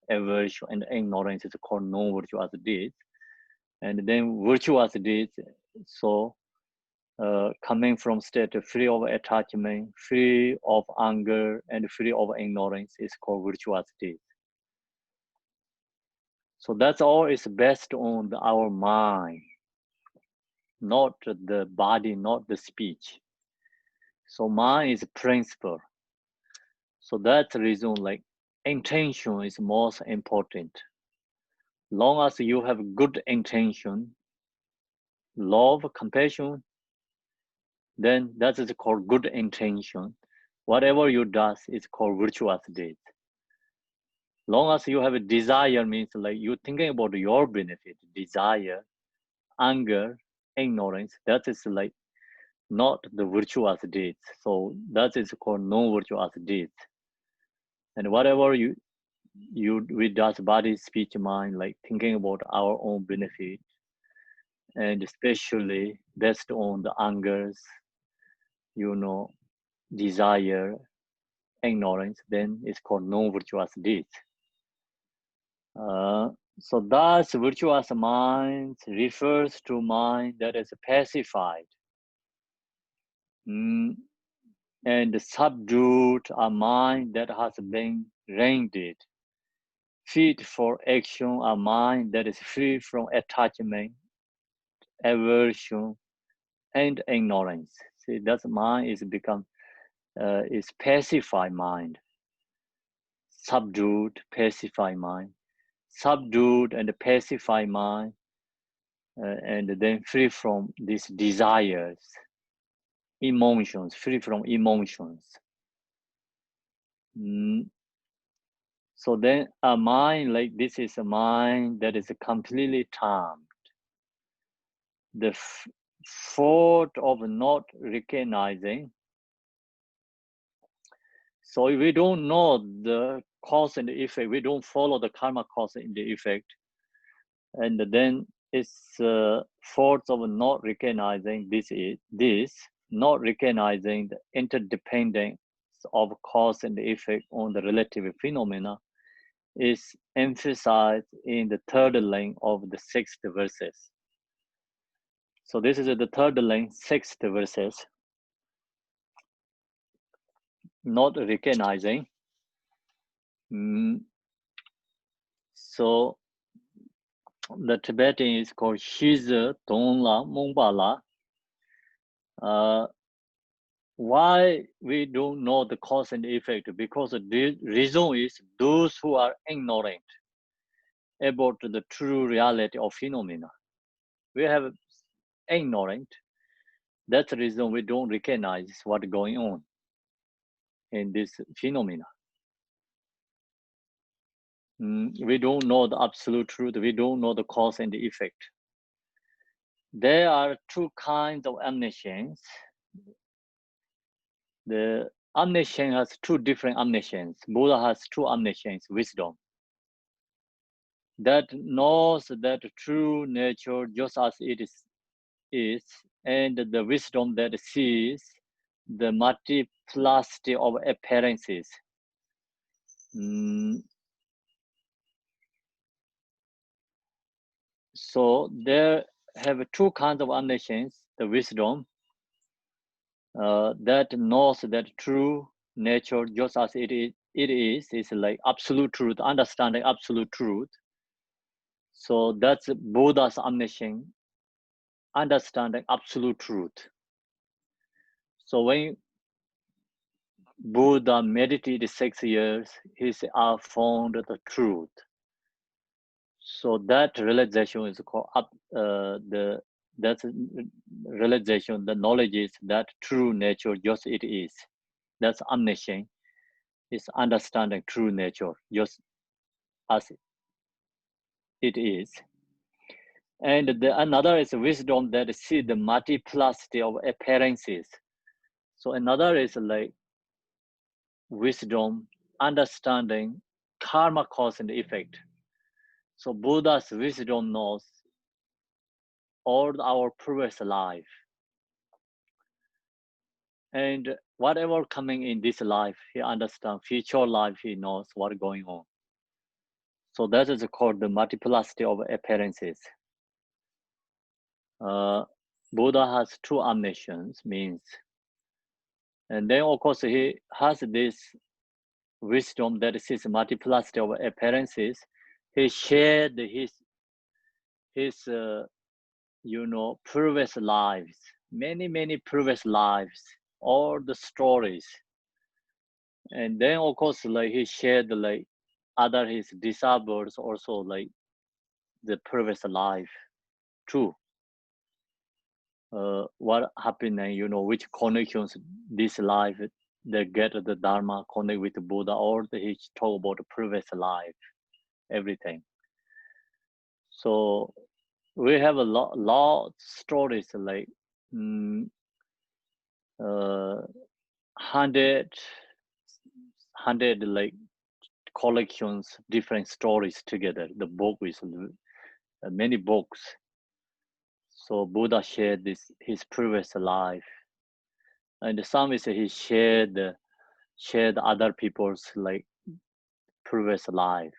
aversion, and ignorance is called non-virtuous deeds. And then virtuous deeds, so coming from state free of attachment, free of anger, and free of ignorance is called virtuous deeds. So that's all is based on our mind, not the body, not the speech. So mind is principle. So that's the reason like intention is most important. Long as you have good intention, love, compassion, then that is called good intention. Whatever you do is called virtuous deeds. Long as you have a desire, means like you thinking about your benefit, desire, anger, ignorance, that is like not the virtuous deeds. So that is called non-virtuous deeds. And whatever we does body, speech, mind, like thinking about our own benefit, and especially based on the angers, desire, ignorance, then it's called non-virtuous deeds. So thus virtuous mind refers to mind that is pacified and subdued, a mind that has been rendered fit for action, a mind that is free from attachment, aversion, and ignorance. See, that mind is pacified mind, subdued, pacified mind, subdued and pacified mind, and then free from these desires, emotions, free from emotions. So then a mind like this is a mind that is completely tamed. The fault of not recognizing. So if we don't know the cause and the effect, we don't follow the karma cause and the effect, and then it's fault of not recognizing this, not recognizing the interdependence of cause and effect on the relative phenomena is emphasized in the third line of the sixth verses. So this is the third line, sixth verses. Not recognizing. So the Tibetan is called Shizi Dongla Mongbala. Why we don't know the cause and effect? Because the reason is those who are ignorant about the true reality of phenomena. We have ignorant. That's the reason we don't recognize what's going on in this phenomena. We don't know the absolute truth. We don't know the cause and the effect. There are two kinds of omniscience. The omniscience has two different omniscience. Buddha has two omniscience, wisdom. That knows that true nature just as it is, and the wisdom that sees the multiplicity of appearances. So there have two kinds of omniscience, the wisdom that knows that true nature just as it is like absolute truth, understanding absolute truth. So that's Buddha's omniscience, understanding absolute truth. So when Buddha meditated 6 years, he said, I found the truth. So that realization is called that's realization, the knowledge is that true nature just it is. That's omniscience. It's understanding true nature just as it is. And another is wisdom that see the multiplicity of appearances. So another is like wisdom, understanding karma cause and effect. So Buddha's wisdom knows all our previous life. And whatever coming in this life, he understands. Future life, he knows what's going on. So that is called the multiplicity of appearances. Buddha has two omniscience, means. And then, of course, he has this wisdom that is his multiplicity of appearances. He shared his previous lives, many previous lives, all the stories. And then, of course, like he shared like other his disciples also like the previous life too. What happened and which connections this life they get the Dharma connect with the Buddha, or he talk about the previous life, everything. So we have a lot stories like 100 like collections, different stories together. The book is many books. So Buddha shared his previous life, and some is he shared other people's like previous life.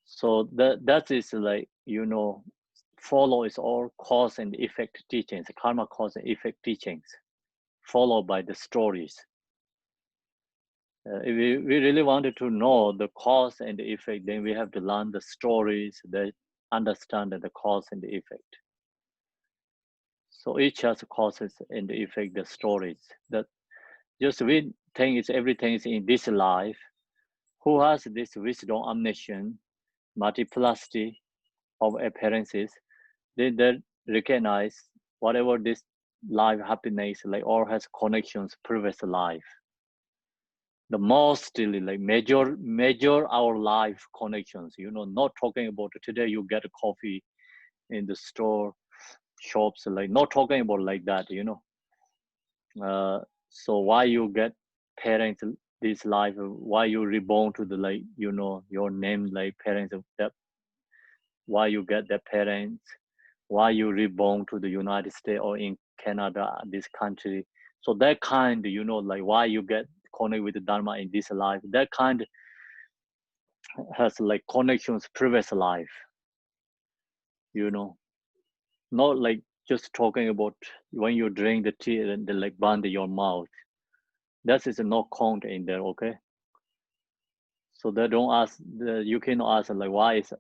So that is like follow is all cause and effect teachings, karma cause and effect teachings, followed by the stories. If we really wanted to know the cause and the effect, then we have to learn the stories that understand the cause and the effect. So each has causes and the effect, the stories. That just we think it's everything is in this life. Who has this wisdom, omniscience, multiplicity of appearances, they recognize whatever this life happiness like all has connections previous life. The mostly like major our life connections, not talking about today you get a coffee in the store shops, like not talking about like that. So why you get parents this life, why you reborn to the like your name like parents of that, why you get the parents, why you reborn to the United States or in Canada, this country. So that kind, like why you get connect with the Dharma in this life, that kind has like connections previous life, not like just talking about when you drink the tea and they like burn your mouth. That is no count in there, okay? So they don't ask, you cannot ask like why is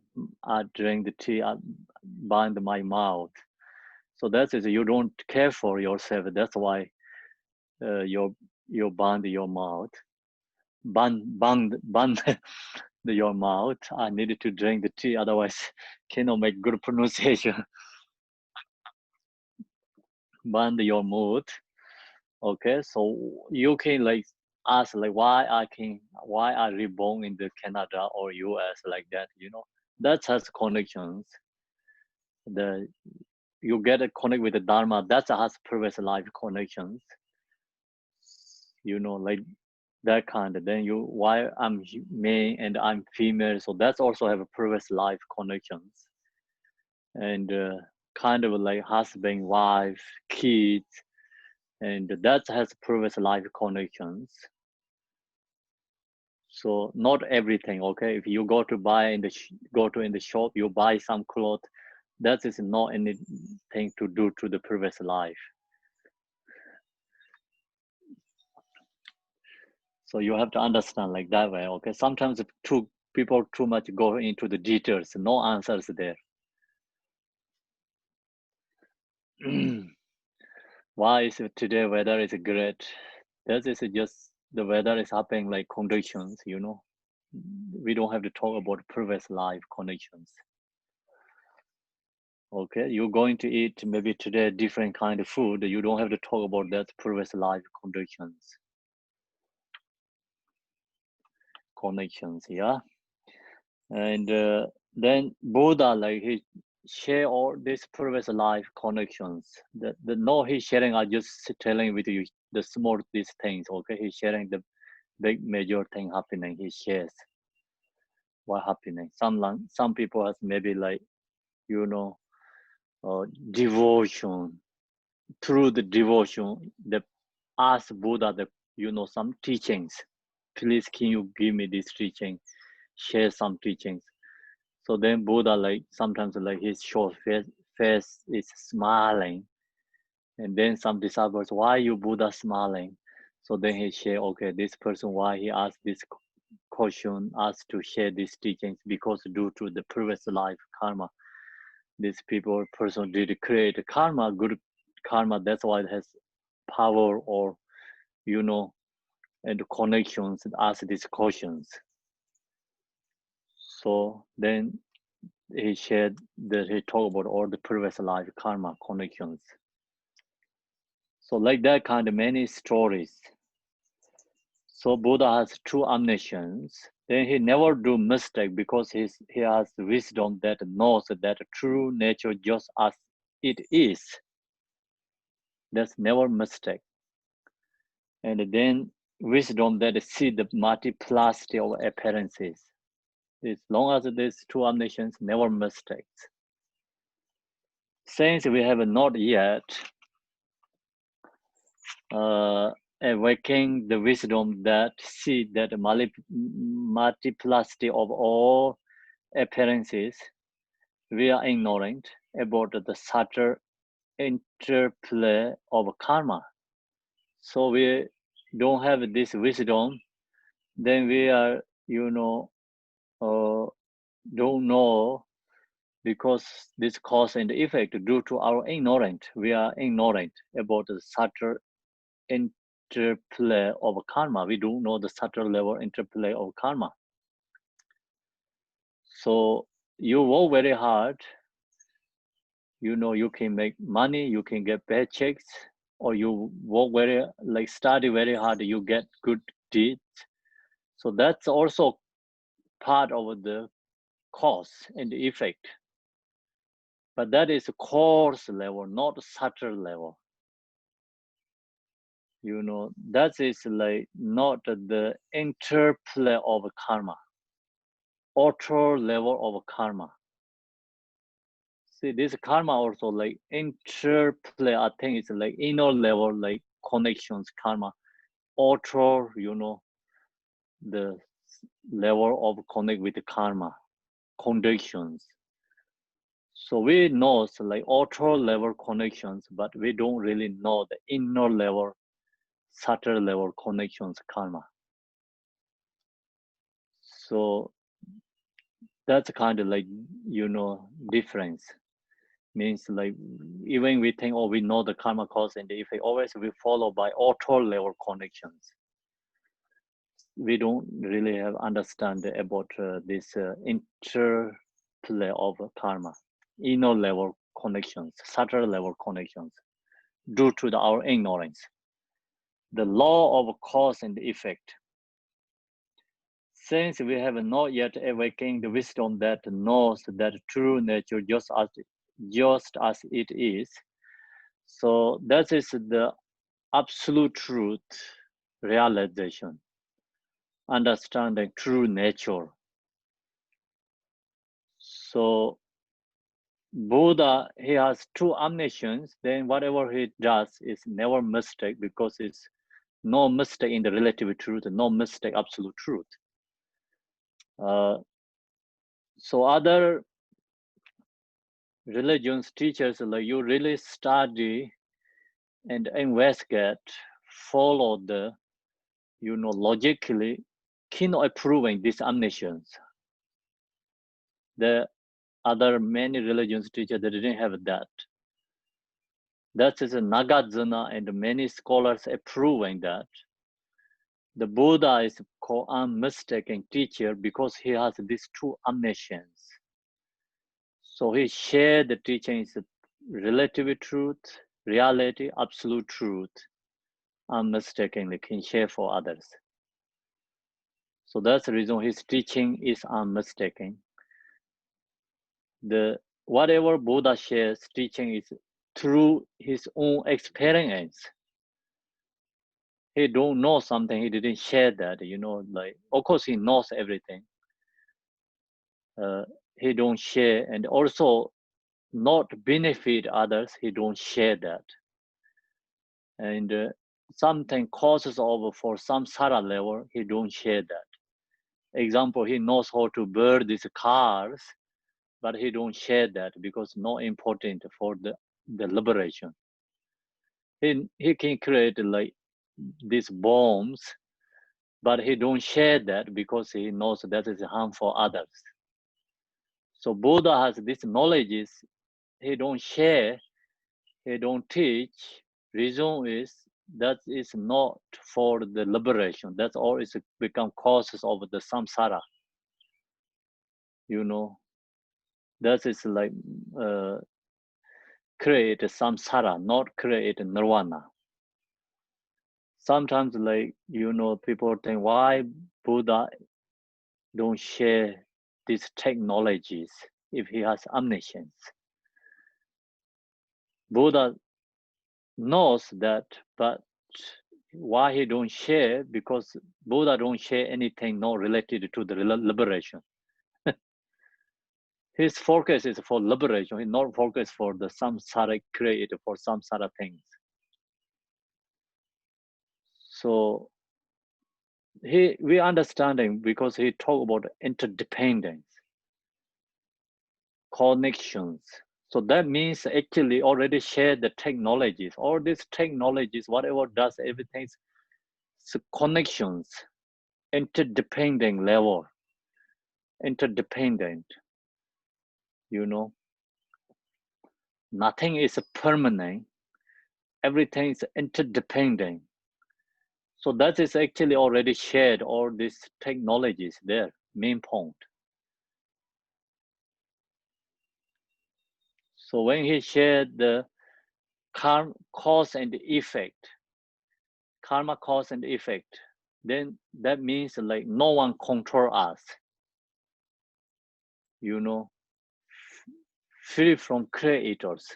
I drink the tea, I burn my mouth. So that is you don't care for yourself. That's why you burn your mouth, burn your mouth. I needed to drink the tea, otherwise cannot make good pronunciation. Burn your mouth. Okay, so you can like ask like why I reborn in the Canada or US like that. That has connections. The you get a connect with the Dharma. That has previous life connections. Like that kind. Then why I'm male and I'm female, so that's also have a previous life connections. And kind of like husband, wife, kids, and that has previous life connections. So not everything, okay? If you go to buy in the shop, you buy some clothes, that is not anything to do to the previous life. So you have to understand like that way, okay? Sometimes if people too much go into the details, no answers there. Why is it today weather is great? That is just the weather is happening like conditions, We don't have to talk about previous life connections. Okay, you're going to eat maybe today different kind of food. You don't have to talk about that previous life connections, yeah. And then Buddha, like he share all these previous life connections. The no he's sharing are just telling with you the small these things. Okay, he's sharing the big major thing happening. He shares. what happening. Some people has maybe like, you know, devotion. Through the devotion, they ask Buddha the, you know, some teachings. Please, can you give me this teaching? Share some teachings. So then Buddha, like sometimes like his short face is smiling. And then some disciples, why you Buddha smiling? So then he share, okay, this person, why he asked this question, asked to share these teachings, because due to the previous life karma, this person did create karma, good karma. That's why it has power, or, you know, and connections, and ask these questions. So then he shared that he talked about all the previous life karma connections. So like that kind of many stories. So Buddha has true omniscience. Then he never do mistake, because he has wisdom that knows that true nature just as it is. That's never mistake. And then wisdom that see the multiplicity of appearances. As long as there's true omniscience, never mistakes. Since we have not yet awakened the wisdom that see that multiplicity of all appearances, we are ignorant about the subtle interplay of karma. So we don't have this wisdom, then we are, you know, don't know, because this cause and effect due to our ignorance. We are ignorant about the subtle interplay of karma. We don't know the subtle level interplay of karma. So you work very hard, you know, you can make money, you can get paychecks, or you work very, like study very hard, you get good deeds. So that's also part of the cause and effect. But that is coarse level, not subtle level. You know, that is like not the interplay of karma, outer level of karma. See, this karma also like interplay, I think it's like inner level, like connections, karma, outer, you know, the level of connect with the karma, conditions. So we know like outer level connections, but we don't really know the inner level, subtle level connections, karma. So that's kind of like, you know, difference. Means like, even we think, oh, we know the karma cause and the effect, always we follow by outer level connections. We don't really have understand about this interplay of karma, inner level connections, subtle level connections, due to our ignorance. The law of cause and effect. Since we have not yet awakened the wisdom that knows that true nature just as it is, so that is the absolute truth realization, understanding true nature. So Buddha, he has true omniscience, then whatever he does is never mistake, because it's no mistake in the relative truth, no mistake absolute truth. So other religions teachers, like you really study and investigate, follow the, you know, logically, cannot approving this omniscience. The other many religions teachers, they didn't have that. That is a Nagarjuna and many scholars approving that. The Buddha is called unmistaken teacher because he has these two omniscience. So he shared the teachings, relative truth, reality, absolute truth, unmistakably can share for others. So that's the reason his teaching is unmistaken. The whatever Buddha shares, teaching is through his own experience. He don't know something, he didn't share that, you know, like, of course he knows everything. he don't share, and also not benefit others, he don't share that. And something causes over for some Sara level, he don't share that. Example, he knows how to build these cars, but he don't share that because not important for the liberation. He can create like these bombs, but he don't share that because he knows that is harm for others. So Buddha has this knowledge, he don't share, he don't teach. Reason is that is not for the liberation. That's all is become causes of the samsara. You know, that is like create samsara, not create nirvana. Sometimes, like people think why Buddha don't share these technologies if he has omniscience. Buddha knows that, but why he don't share? Because Buddha don't share anything not related to the liberation. His focus is for liberation. He's not focus for the samsara created for samsara things. So we understanding because he talk about interdependence, connections. So that means actually already share the technologies. All these technologies, whatever does everything, so connections, interdependent level, interdependent. Nothing is permanent. Everything is interdependent. So that is actually already shared all these technologies there, main point. So when he shared the cause and effect, karma cause and effect, then that means like no one control us, free from creators,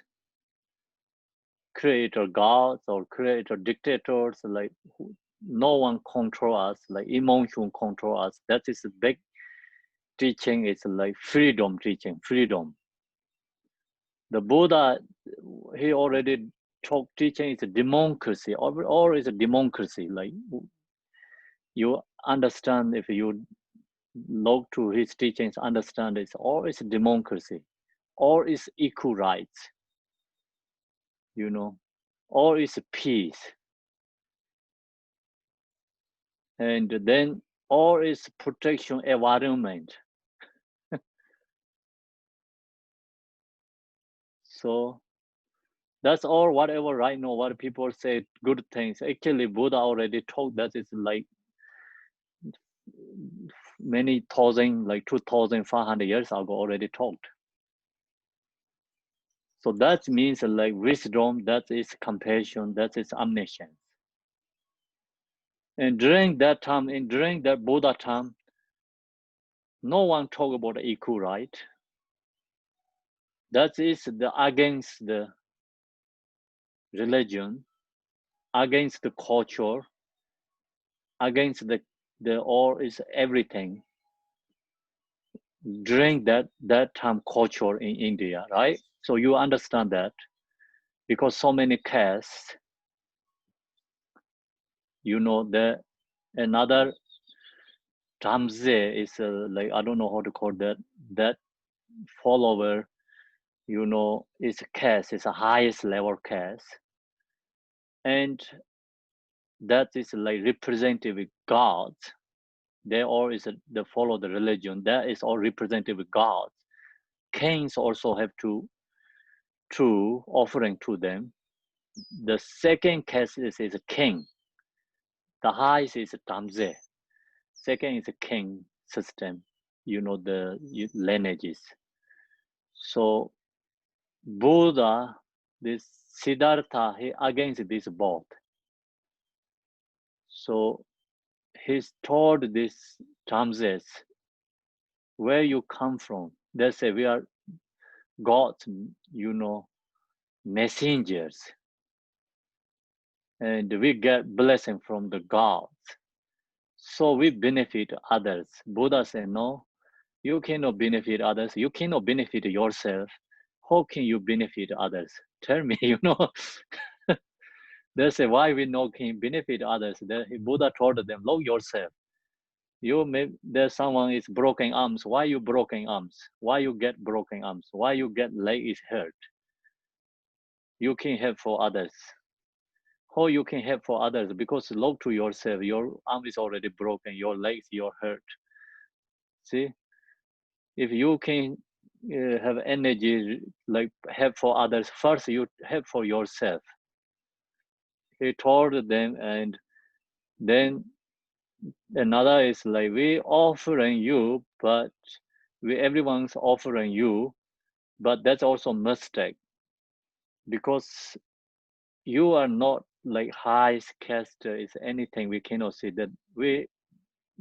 creator gods or creator dictators, like no one control us, like emotion control us. That is a big teaching. It's like freedom teaching, freedom. The Buddha, he already talk teaching is a democracy, or is a democracy. Like you understand if you look to his teachings, understand it's or is democracy, or is equal rights, or is peace, and then or is protection environment. So that's all whatever right now what people say good things. Actually Buddha already told that it's like many thousand, like 2,500 years ago already told. So that means like wisdom, that is compassion, that is omniscience. And during that time, and during that Buddha time, no one talk about equal right. That is against the religion, against the culture, against the all is everything. During that time culture in India, right? So you understand that because so many castes, the another Tamze is like I don't know how to call that follower, is a caste, is a highest level caste, and that is like representative gods. They all is they follow the religion. That is all representative gods. Kings also have to offering to them. The second caste is a king. The highest is a Tamze. Second is a king system. The lineages. So Buddha, this Siddhartha, he against this both. So he's told this Tamses, where you come from. They say we are God's, messengers. And we get blessing from the gods. So we benefit others. Buddha said, no, You cannot benefit others. You cannot benefit yourself. How can you benefit others? Tell me, They say, why we no can benefit others? The Buddha told them, love yourself. There's someone is broken arms. Why you broken arms? Why you get broken arms? Why you get leg is hurt? You can help for others. How you can help for others? Because love to yourself. Your arm is already broken. Your legs, you're hurt. See, if you can have energy like help for others, first you help for yourself. He told them, and then another is like we offering you, but everyone's offering you, but that's also mistake because you are not like highest caste is anything we cannot see that we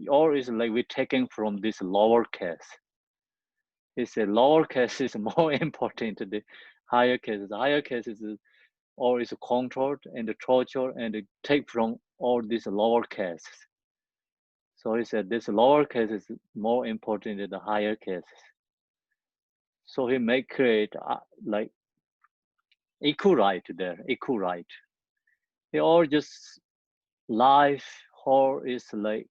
or is like we taking from this lower caste. It's a lower caste is more important than the higher caste. The higher caste is or is controlled and tortured and take from all these lower castes. So he said this lower case is more important than the higher cases. So he may create like equal right there, equal right. He all just life or is like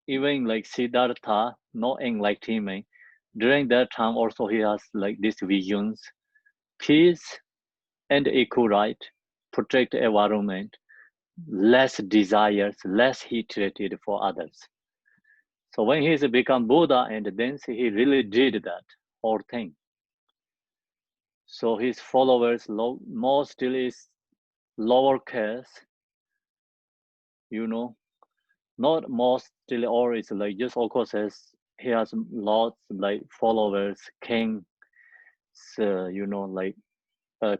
even like Siddhartha, not enlightenment. During that time also he has like these visions, peace and equal right, protect environment, less desires, less hatred for others. So when he's become Buddha and then he really did that whole thing. So his followers mostly is lowercase, not mostly or it's like just of course he has lots like followers, kings, like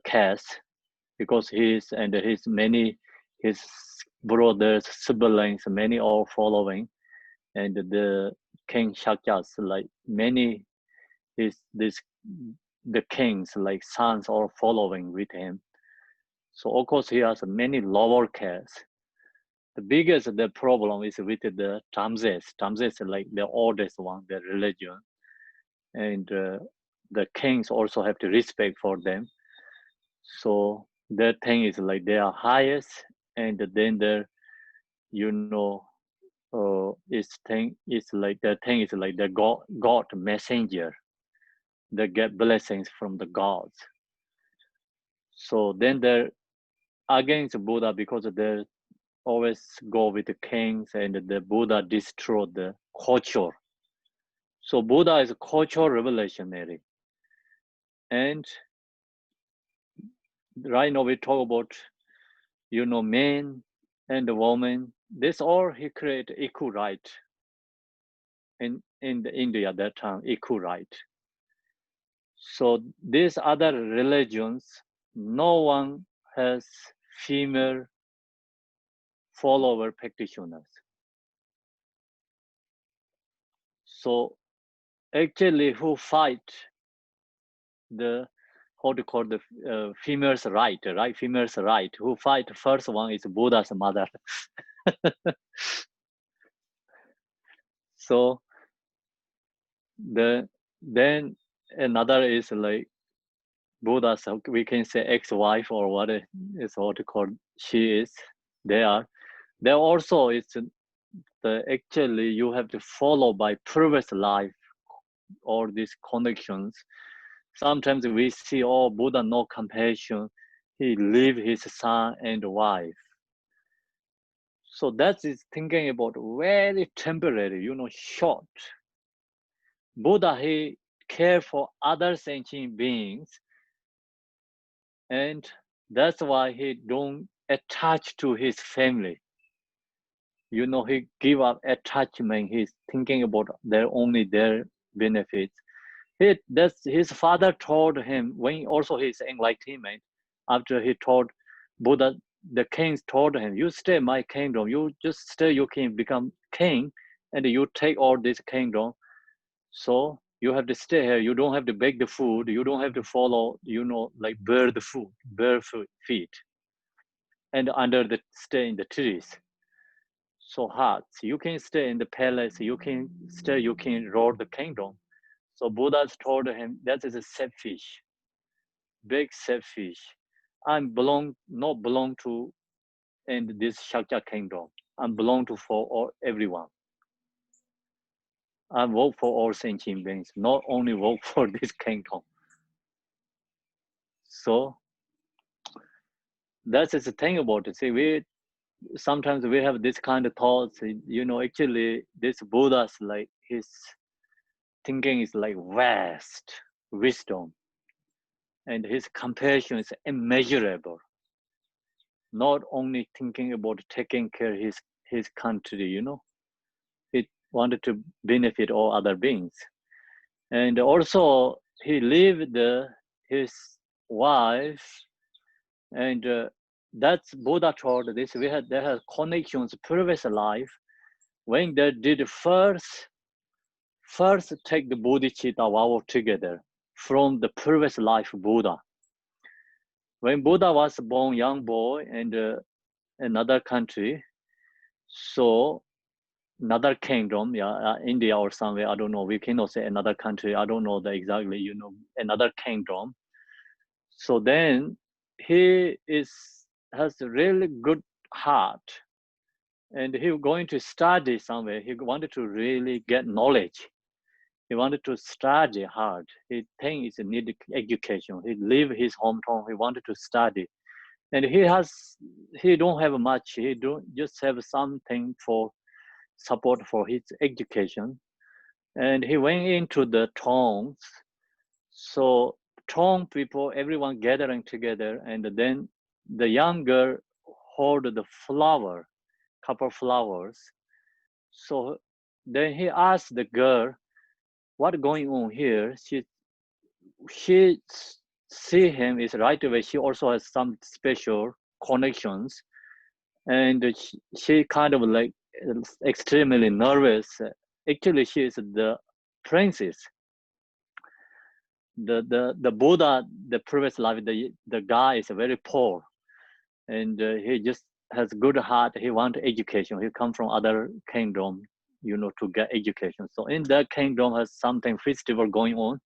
caste because his many his brothers, siblings, many are following, and the King Shakyas like many this the kings like sons are following with him. So of course he has many lower castes. The biggest the problem is with the Tamses. Tamses is like the oldest one, the religion, and the kings also have to respect for them. So their thing is like they are highest, and then their you know is like their thing is like the God messenger. They get blessings from the gods. So then they're against Buddha because they always go with the kings and the Buddha destroyed the culture. So Buddha is a cultural revolutionary. And right now we talk about, men and the woman. This all he create equal right in the India at that time, equal right. So these other religions, no one has female follower practitioners. So actually who fight the how to call the female's right, right? Female's right. Who fight first one is Buddha's mother. So then another is like Buddha's. We can say ex-wife or what is what to call she is. They are. There also is the actually you have to follow by previous life all these connections. Sometimes we see, oh, Buddha no compassion. He leave his son and wife. So that is thinking about very temporary, short. Buddha, he care for other sentient beings, and that's why he don't attach to his family. He give up attachment. He's thinking about their benefits. His father told him when also his enlightenment, after he told Buddha, the kings told him, you stay my kingdom, you just stay, you can become king, and you take all this kingdom. So you have to stay here. You don't have to beg the food. You don't have to follow, like bear the food, bare feet, and under the stay in the trees. so hot. You can stay in the palace, you can rule the kingdom. So Buddha told him, that is a selfish, big selfish. Not belong to in this Shakya kingdom. I belong to for all, everyone. I work for all sentient beings, not only work for this kingdom. So that's the thing about it. See, sometimes we have this kind of thoughts. Actually, this Buddha's like his thinking is like vast wisdom, and his compassion is immeasurable. Not only thinking about taking care of his country, he wanted to benefit all other beings. And also he lived his wife, and that's Buddha told this. They had connections previous life when they did first take the bodhicitta vow together from the previous life Buddha. When Buddha was born, young boy, and another country, so another kingdom, India or somewhere, I don't know. We cannot say another country. I don't know exactly, another kingdom. So then he has a really good heart, and he was going to study somewhere. He wanted to really get knowledge. He wanted to study hard. He thinks he needed education. He leave his hometown. He wanted to study, and he don't have much. He don't just have something for support for his education, and he went into the towns. So town people, everyone gathering together, and then the young girl hold the flower, couple flowers. So then he asked the girl, "What going on here?" She see him is right away. She also has some special connections, and she kind of like extremely nervous. Actually, she is the princess. The Buddha, the previous life, the guy is very poor, and he just has good heart. He want education. He come from other kingdom, to get education. So in that kingdom has something festival going on,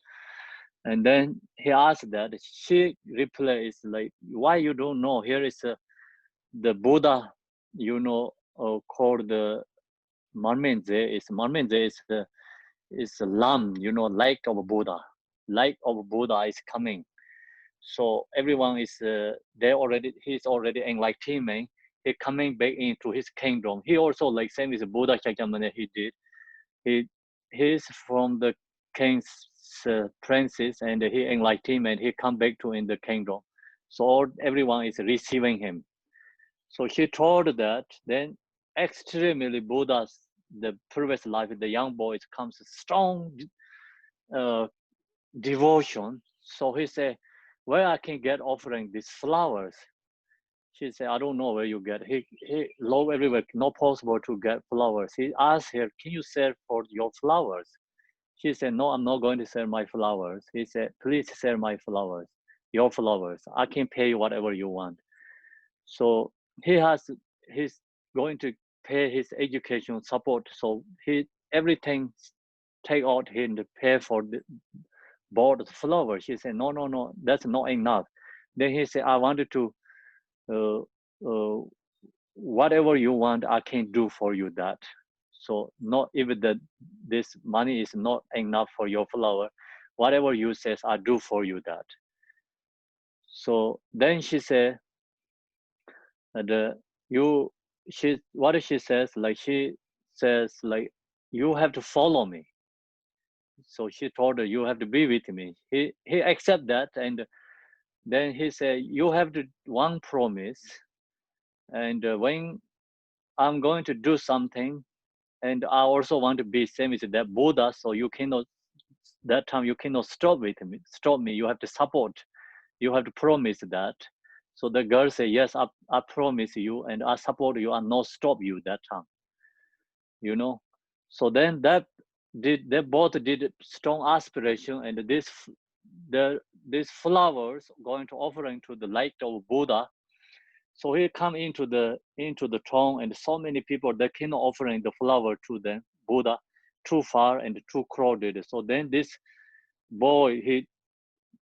and then he asked that. She replies like, "Why you don't know? Here is the Buddha, called the Marmenze. Is a lamb, light of Buddha. Light of Buddha is coming. So everyone is he's already enlightenment. He coming back into his kingdom. He also like same as Buddha Shakyamuni he did. He's from the king's princess, and he enlightenment. He come back to in the kingdom. So everyone is receiving him. So she told that then extremely Buddha's the previous life, the young boys comes strong devotion. So he said, where I can get offering these flowers? She said, I don't know where you get. He low everywhere, not possible to get flowers. He asked her, can you sell for your flowers? She said, no, I'm not going to sell my flowers. He said, please sell my flowers, your flowers. I can pay you whatever you want. So he's going to pay his education support. So everything take out him to pay for the bought flowers. She said, no, that's not enough. Then he said, I wanted to, whatever you want, I can do for you that. So not even this money is not enough for your flower. Whatever you says, I do for you that. So then she said, what she says, like she says, like, you have to follow me. So she told her, you have to be with me. He accept that, and then he said, you have to one promise, and when I'm going to do something, and I also want to be same as that Buddha, so you cannot that time you cannot stop me. You have to support. You have to promise that. So the girl said, yes, I promise you, and I support you, and not stop you that time. So then they both did strong aspiration, and these flowers going to offering to the light of Buddha. So he come into the throne, and so many people they cannot offering the flower to the Buddha, too far and too crowded. So then this boy he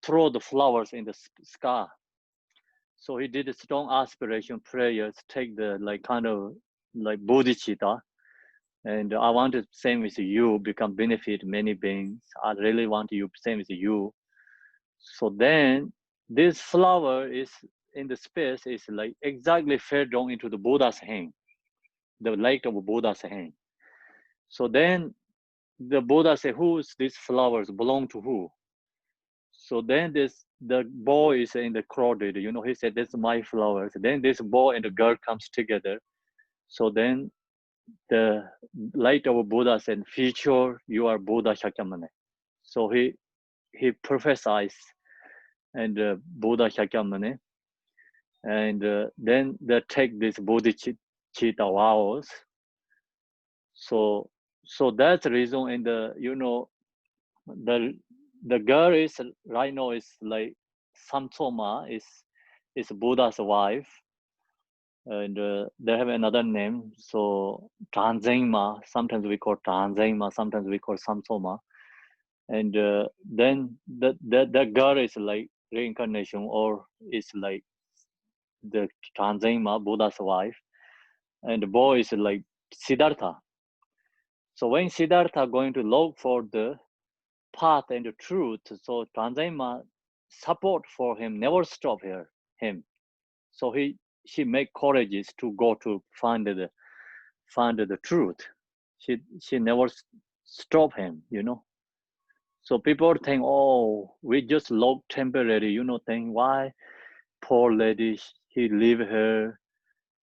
throw the flowers in the sky. So he did a strong aspiration prayers, take the like kind of like bodhicitta, and I want to same with you, become benefit many beings. I really want you same with you. So then this flower is in the space is like exactly fell down into the Buddha's hand, the light of Buddha's hand. So then the Buddha said, who's these flowers belong to who? So then the boy is in the crowded, he said, that's my flowers. Then this boy and the girl comes together. So then the light of Buddha said, future, you are Buddha Shakyamuni. So he prophesies and Buddha Shakyamuni. And then they take this bodhicitta vows. So that's the reason. And the girl is right now is like Samsoma is Buddha's wife, and they have another name. So Tanzangma, sometimes we call Tanzangma, sometimes we call Samsoma. And then the girl is like reincarnation, or is like the Tanzangma, Buddha's wife, and the boy is like Siddhartha. So when Siddhartha going to look for the path and the truth, so Tanzangma support for him, never stop him. So she make courageous to go to find the truth. She never stop him. So people think, oh, we just love temporary, think why poor lady he leave her.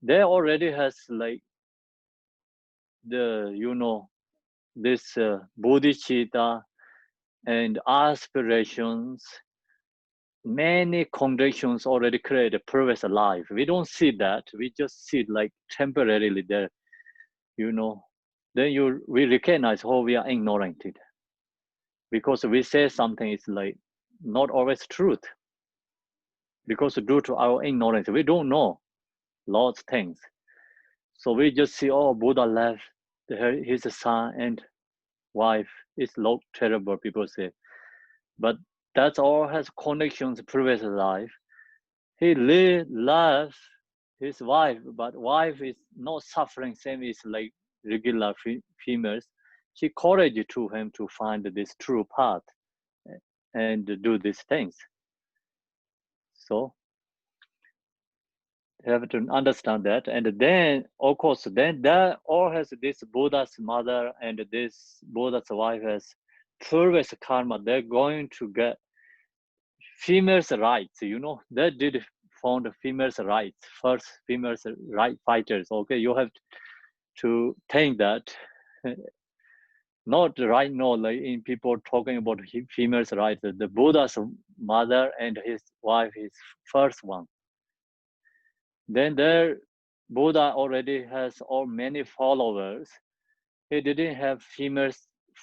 They already has like the this bodhicitta and aspirations, many conditions already created previous life. We don't see that. We just see it like temporarily there, Then we recognize how we are ignorant it. Because we say something is like not always truth. Because due to our ignorance, we don't know lots of things. So we just see, oh, Buddha left his son and wife. It's not terrible, people say. But that's all has connections previous life. He loves his wife, but wife is not suffering same as like regular females. She courage to him to find this true path and do these things. So you have to understand that. And then, of course, then that all has this Buddha's mother and this Buddha's wife has previous karma. They're going to get females' rights. They did found females' rights, first females' right fighters. Okay, you have to think that. Not right now, like in people talking about females' rights. The Buddha's mother and his wife is first one. Then there, Buddha already has all many followers. He didn't have female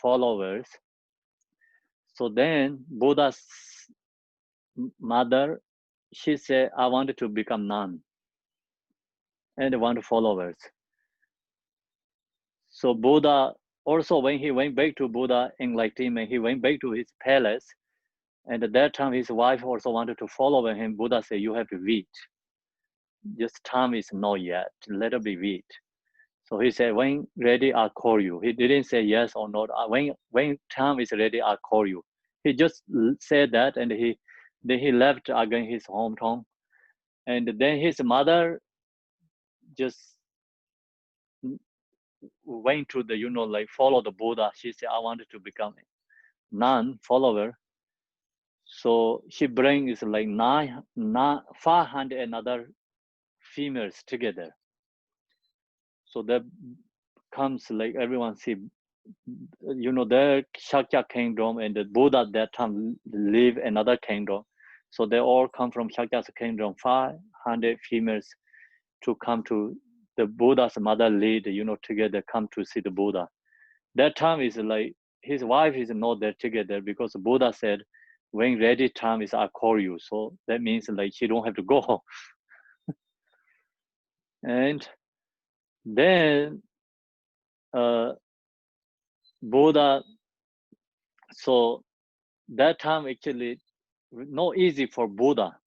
followers. So then Buddha's mother, she said, I wanted to become nun and want followers. So Buddha, also when he went back to Buddha enlightenment, he went back to his palace. And at that time, his wife also wanted to follow him. Buddha said, you have to wait. Just time is not yet. Let it be wait. So he said, when ready, I'll call you. He didn't say yes or not. When time is ready, I'll call you. He just said that, and then he left again his hometown. And then his mother just went to the, like follow the Buddha. She said, I wanted to become a nun follower. So she brings like 500 another females together. So that comes like everyone see, their Shakya kingdom and the Buddha at that time live another kingdom. So they all come from Shakya's kingdom, 500 females to come to the Buddha's mother lead, together come to see the Buddha. That time is like, his wife is not there together because Buddha said, when ready time is, I call you. So that means like she don't have to go. And then Buddha, so that time actually not easy for Buddha.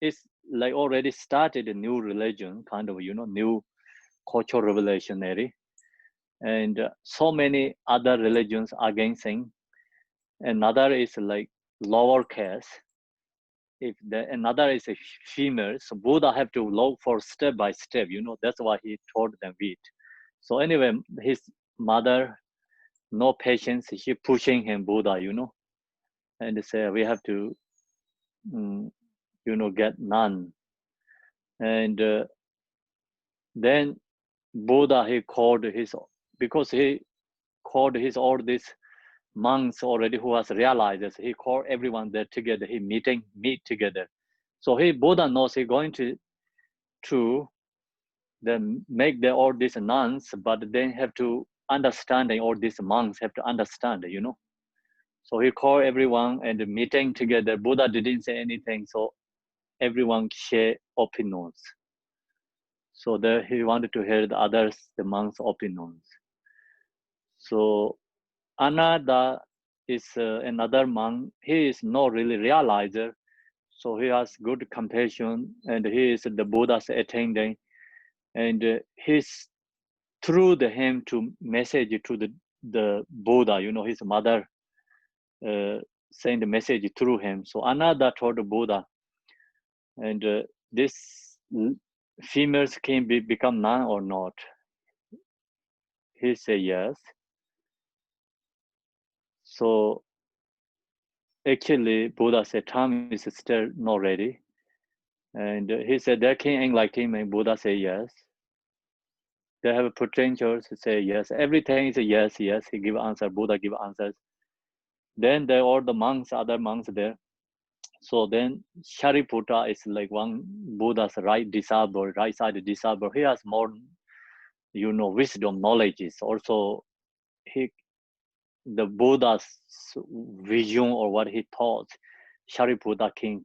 It's like already started a new religion, kind of, new cultural revolutionary. And so many other religions against him. Another is like lower caste. If another is a female, so Buddha have to look for step by step, that's why he told them it. So anyway, his mother, no patience, she pushing him, Buddha, and say we have to, get none. And then Buddha, he called his, because he called his all these monks already who has realized this, he called everyone there together, he meet together. So Buddha knows he going to then make all these nuns, but they have to understand, all these monks have to understand, So he called everyone and meeting together. Buddha didn't say anything, so everyone share opinions. So he wanted to hear the others, the monks' opinions. So Ananda is another monk. He is not really realizer, so he has good compassion, and he is the Buddha's attendant, and he's through him to message to the Buddha. His mother send a message through him. So Ananda told the Buddha, and this females can become nun or not. He said yes. So actually, Buddha said time is still not ready. And he said they can enlighten him, and Buddha said yes. They have potential to say yes. Everything is a yes, yes. He give answer, Buddha give answers. Then there are the monks, other monks there. So then Shariputra is like one Buddha's right disciple, right side disciple. He has more, wisdom, knowledge. Also, the Buddha's vision or what he taught, Shariputra can,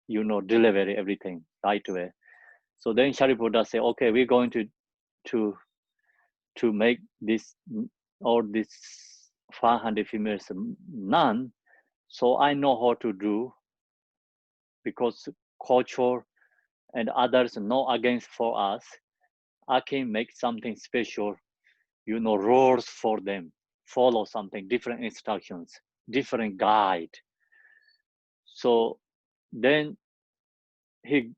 deliver everything right away. So then Shariputra say, okay, we're going to make this all these 500 females nun. So I know how to do, because culture and others know against for us. I can make something special, rules for them, follow something, different instructions, different guide. So then he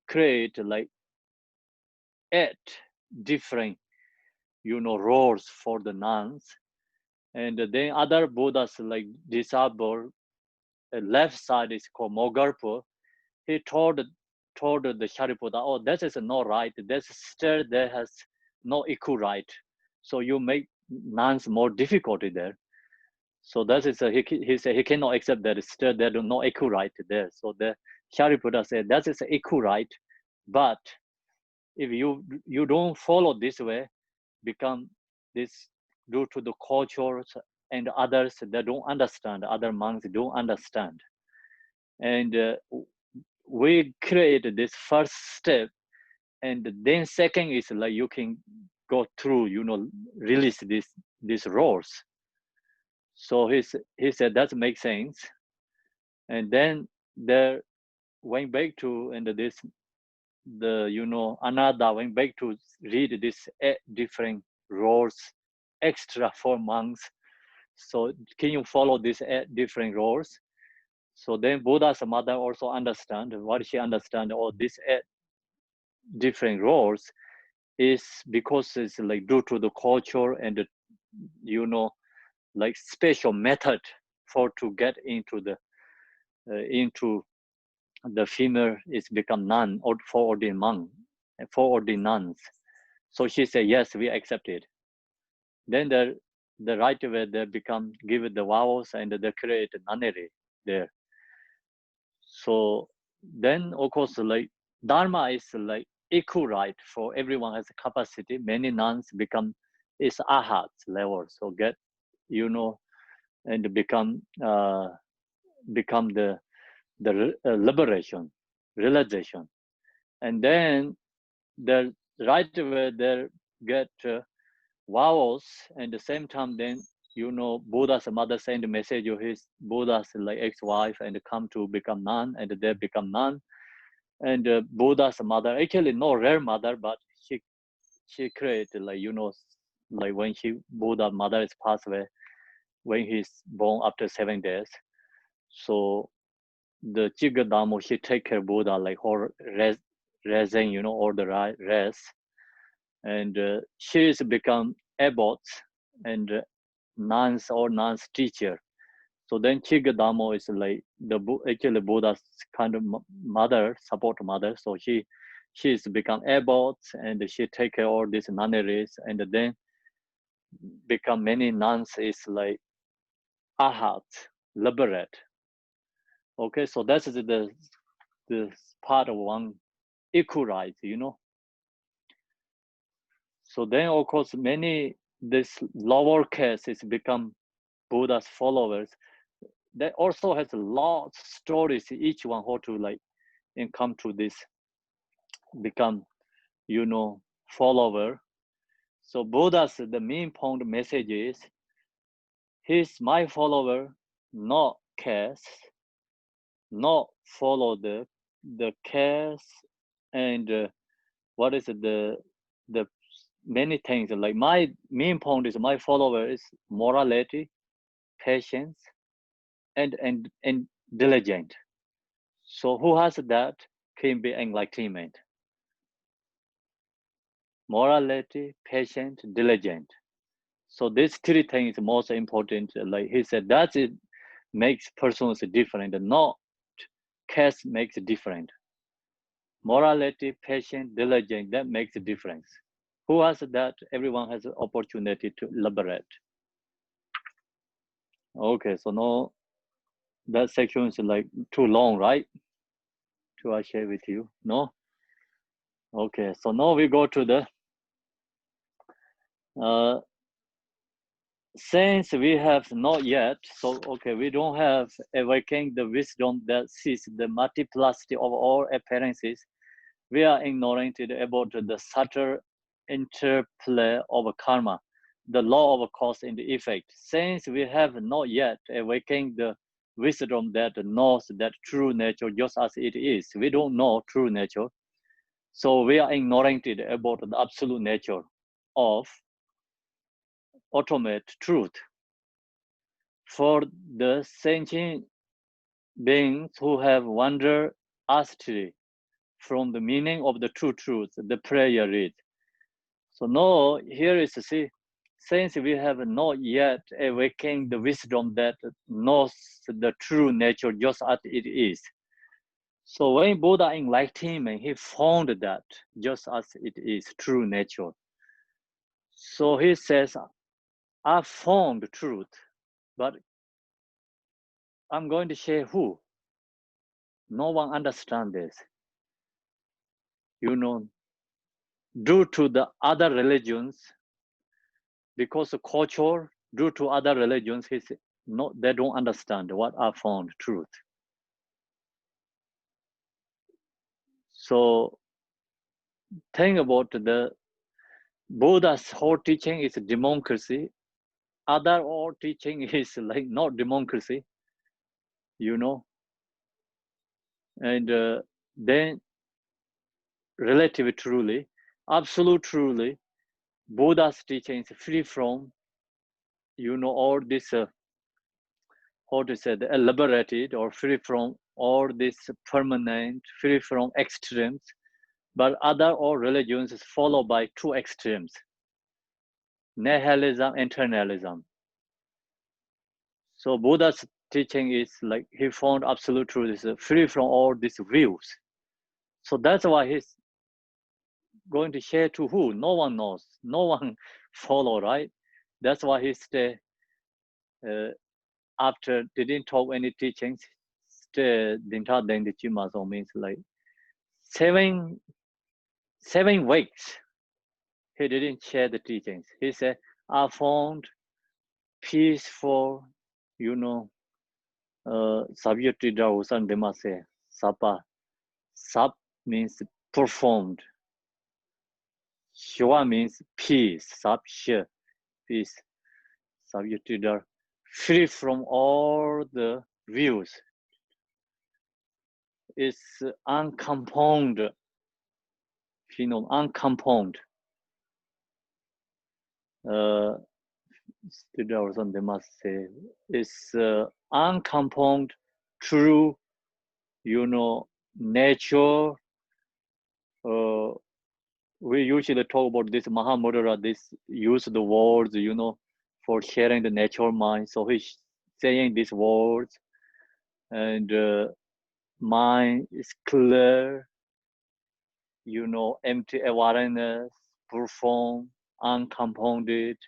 create like 8 different, roles for the nuns. And then other Buddhas like disciple, left side is called Mogarpo. He told the Shariputra, oh, this is not right. This still there has no equal right. So you make nuns more difficulty there. So that is he said he cannot accept that still there is no equal right there. So the Shariputra said that is equal right, but if you don't follow this way, become this due to the cultures and others that don't understand, other monks don't understand. And we create this first step, and then second is like you can go through, release these roles. So he said that makes sense. And then there went back to, and this the Anada went back to read this 8 different roles extra for monks. So can you follow these 8 different roles? So then Buddha's mother also understand what she understand all these 8 different roles is because it's like due to the culture and like special method for to get into the female is become nun or foreordained monk, foreordained nuns. So she said yes, we accept it. Then the right way they become give it the vows and they create a nunnery there. So then of course like Dharma is like equal right for everyone has a capacity. Many nuns become is arhat level, so get and become the liberation, realization. And then the right way they get vowels, and the same time then Buddha's mother send a message to his Buddha's like ex-wife and come to become nun, and they become nun. And Buddha's mother, actually no rare mother, but she created like like when Buddha mother is passed away, when he's born after 7 days. So the Chigadamo, she take care of Buddha like her raising, all the rest. And she is become abbot and nuns or nuns teacher. So then Chigadamo is like actually Buddha's kind of mother, support mother. So she's become abbot and she take care of all these nunneries, and then become many nuns is like ahat, liberate. Okay, so that's the part of one equal right, So then of course many this lower cases become Buddha's followers. They also has lots of stories, each one how to like and come to this become follower. So Buddha's the main point message is he's my follower, not caste, not follow the caste, and what is it, the many things. Like my main point is my follower is morality, patience, and diligent. So who has that can be enlightenment. Morality, patience, diligent. So these three things most important. Like he said, that's it makes persons different. Not caste makes different. Morality, patience, diligence, that makes a difference. Who has that? Everyone has an opportunity to liberate. Okay, so now that section is like too long, right? To I share with you? No? Okay, so now we go to the since we have not yet, so okay, we don't have awakened the wisdom that sees the multiplicity of all appearances. We are ignorant about the subtle interplay of karma, the law of cause and effect. Since we have not yet awakened the wisdom that knows that true nature just as it is, we don't know true nature. So we are ignorant about the absolute nature of ultimate truth. For the sentient beings who have wandered astray from the meaning of the true truth, the prayer read. So now here is see, since we have not yet awakened the wisdom that knows the true nature just as it is. So when Buddha enlightenment, he found that just as it is, true nature. So he says, I found truth, but I'm going to share who? No one understands this. Due to the other religions, because of culture, due to other religions, they don't understand what I found truth. So think about the Buddha's whole teaching is democracy. Other all teaching is like not democracy, and then relative truly, absolute truly, Buddha's teaching is free from, all this, how to say, liberated or free from all this permanent, free from extremes. But other all religions is followed by two extremes, nihilism, internalism. So Buddha's teaching is like he found absolute truth is free from all these views. So that's why he's going to share to who? No one knows. No one follow, right? That's why he stay after didn't talk any teachings. Stay dinta den the chimazo means like 7 weeks. He didn't share the teachings. He said, I found peaceful, subject usan demase sapa. Sap means performed. Shua means peace, sab-shi, peace, sab-yutidar, free from all the views. It's uncompounded, uncompounded. They must say, it's uncompounded, true, nature. We usually talk about this Mahamudra, this use the words, for sharing the natural mind. So he's saying these words, and mind is clear, empty awareness, profound, uncompounded.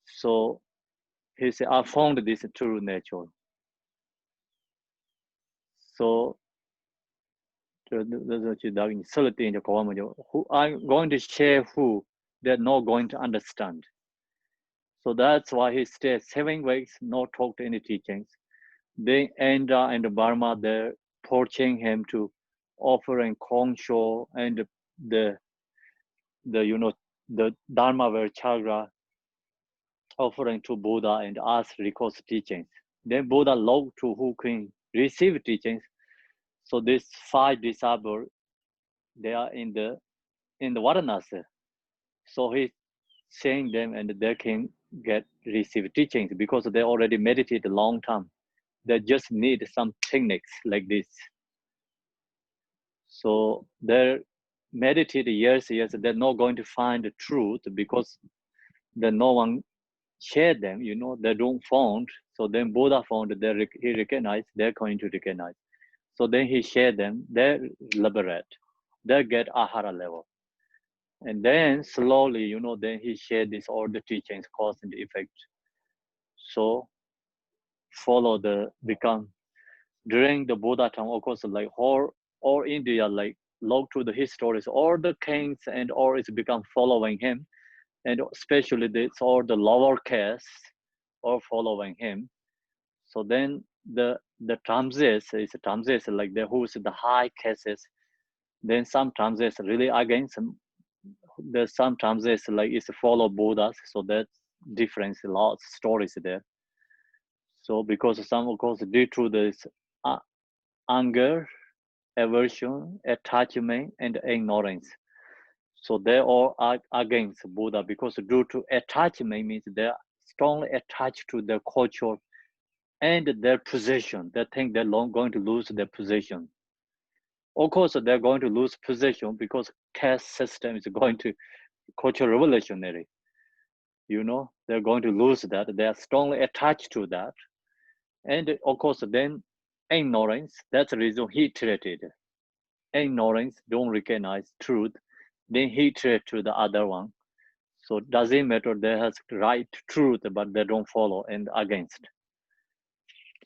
So he said, I found this true nature. So who I'm going to share who they're not going to understand. So that's why he stays 7 weeks, not talk to any teachings. Then Indra and Burma, they're torching him to offering Kongsho and the Dharma Chagra offering to Buddha and ask recourse teachings. Then Buddha loved to who can receive teachings. So these 5 disciples, they are in the Varanasi. So he's saying them and they can receive teachings because they already meditated a long time. They just need some techniques like this. So they meditate years, they're not going to find the truth because no one shared them, they don't found. So then Buddha found that he recognized, they're going to recognize. So then he shared them, they liberate, they get ahara level. And then slowly, then he shared this all the teachings, cause and effect. So follow become during the Buddha time, of course, like all India, like look to the histories, all the kings and all is become following him, and especially all the lower caste are following him. So then the Tamses is like who's the high castes. Then sometimes it's really against him. There's sometimes it's like it's follow Buddhas, so that's difference, a lot of stories there. So because some, of course, due to this anger, aversion, attachment, and ignorance. So they all are against Buddha because due to attachment means they're strongly attached to their culture and their position. They think they're going to lose their position. Of course, they're going to lose position because caste system is going to culture revolutionary. They're going to lose that. They are strongly attached to that. And of course, then ignorance, that's the reason he treated. Ignorance, don't recognize truth, then hatred to the other one. So doesn't matter, they has right truth, but they don't follow and against.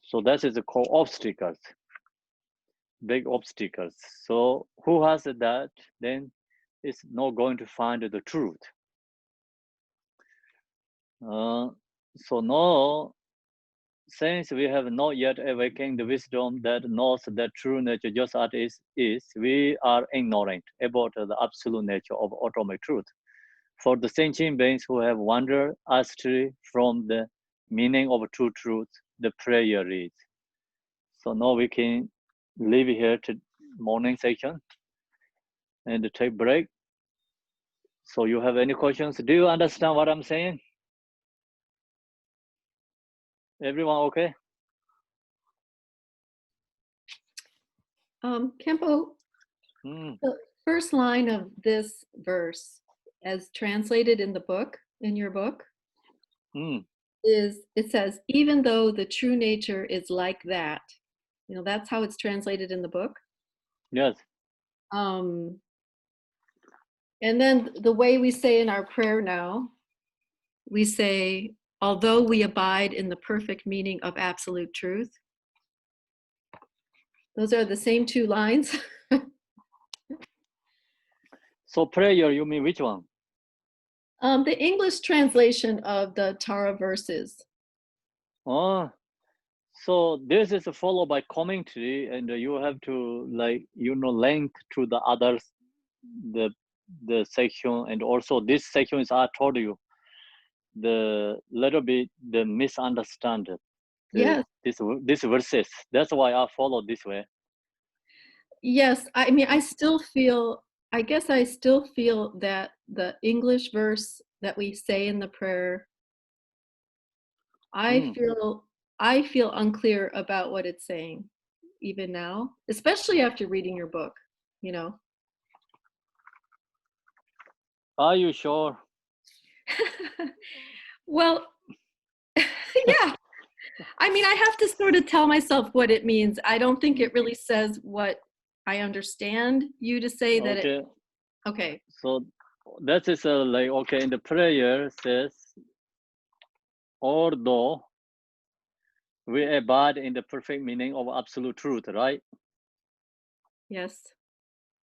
So that is the core obstacles, big obstacles. So who has that, then is not going to find the truth. So now, since we have not yet awakened the wisdom that knows that true nature just as it is, we are ignorant about the absolute nature of ultimate truth. For the sentient beings who have wandered astray from the meaning of true truth, the prayer reads. So now we can leave here to morning section and take break. So you have any questions? Do you understand what I'm saying? Everyone okay? Khenpo, the first line of this verse, as translated in the book, in your book, is it says, even though the true nature is like that. That's how it's translated in the book. Yes. And then the way we say in our prayer now, we say, although we abide in the perfect meaning of absolute truth. Those are the same 2 lines. So prayer, you mean which one? The English translation of the Tara verses. Oh, so this is followed by commentary, and you have to link to the others, the the section, and also this section is, I told you, the little bit the misunderstand Yes. this verses. That's why I follow this way. Yes, I mean, I guess I still feel that the English verse that we say in the prayer, I feel unclear about what it's saying even now, especially after reading your book, you know. Are you sure? Well, yeah. I mean, I have to sort of tell myself what it means. I don't think it really says what I understand you to say that okay. it. Okay. So that is like, okay, in the prayer says, although we abide in the perfect meaning of absolute truth, right? Yes.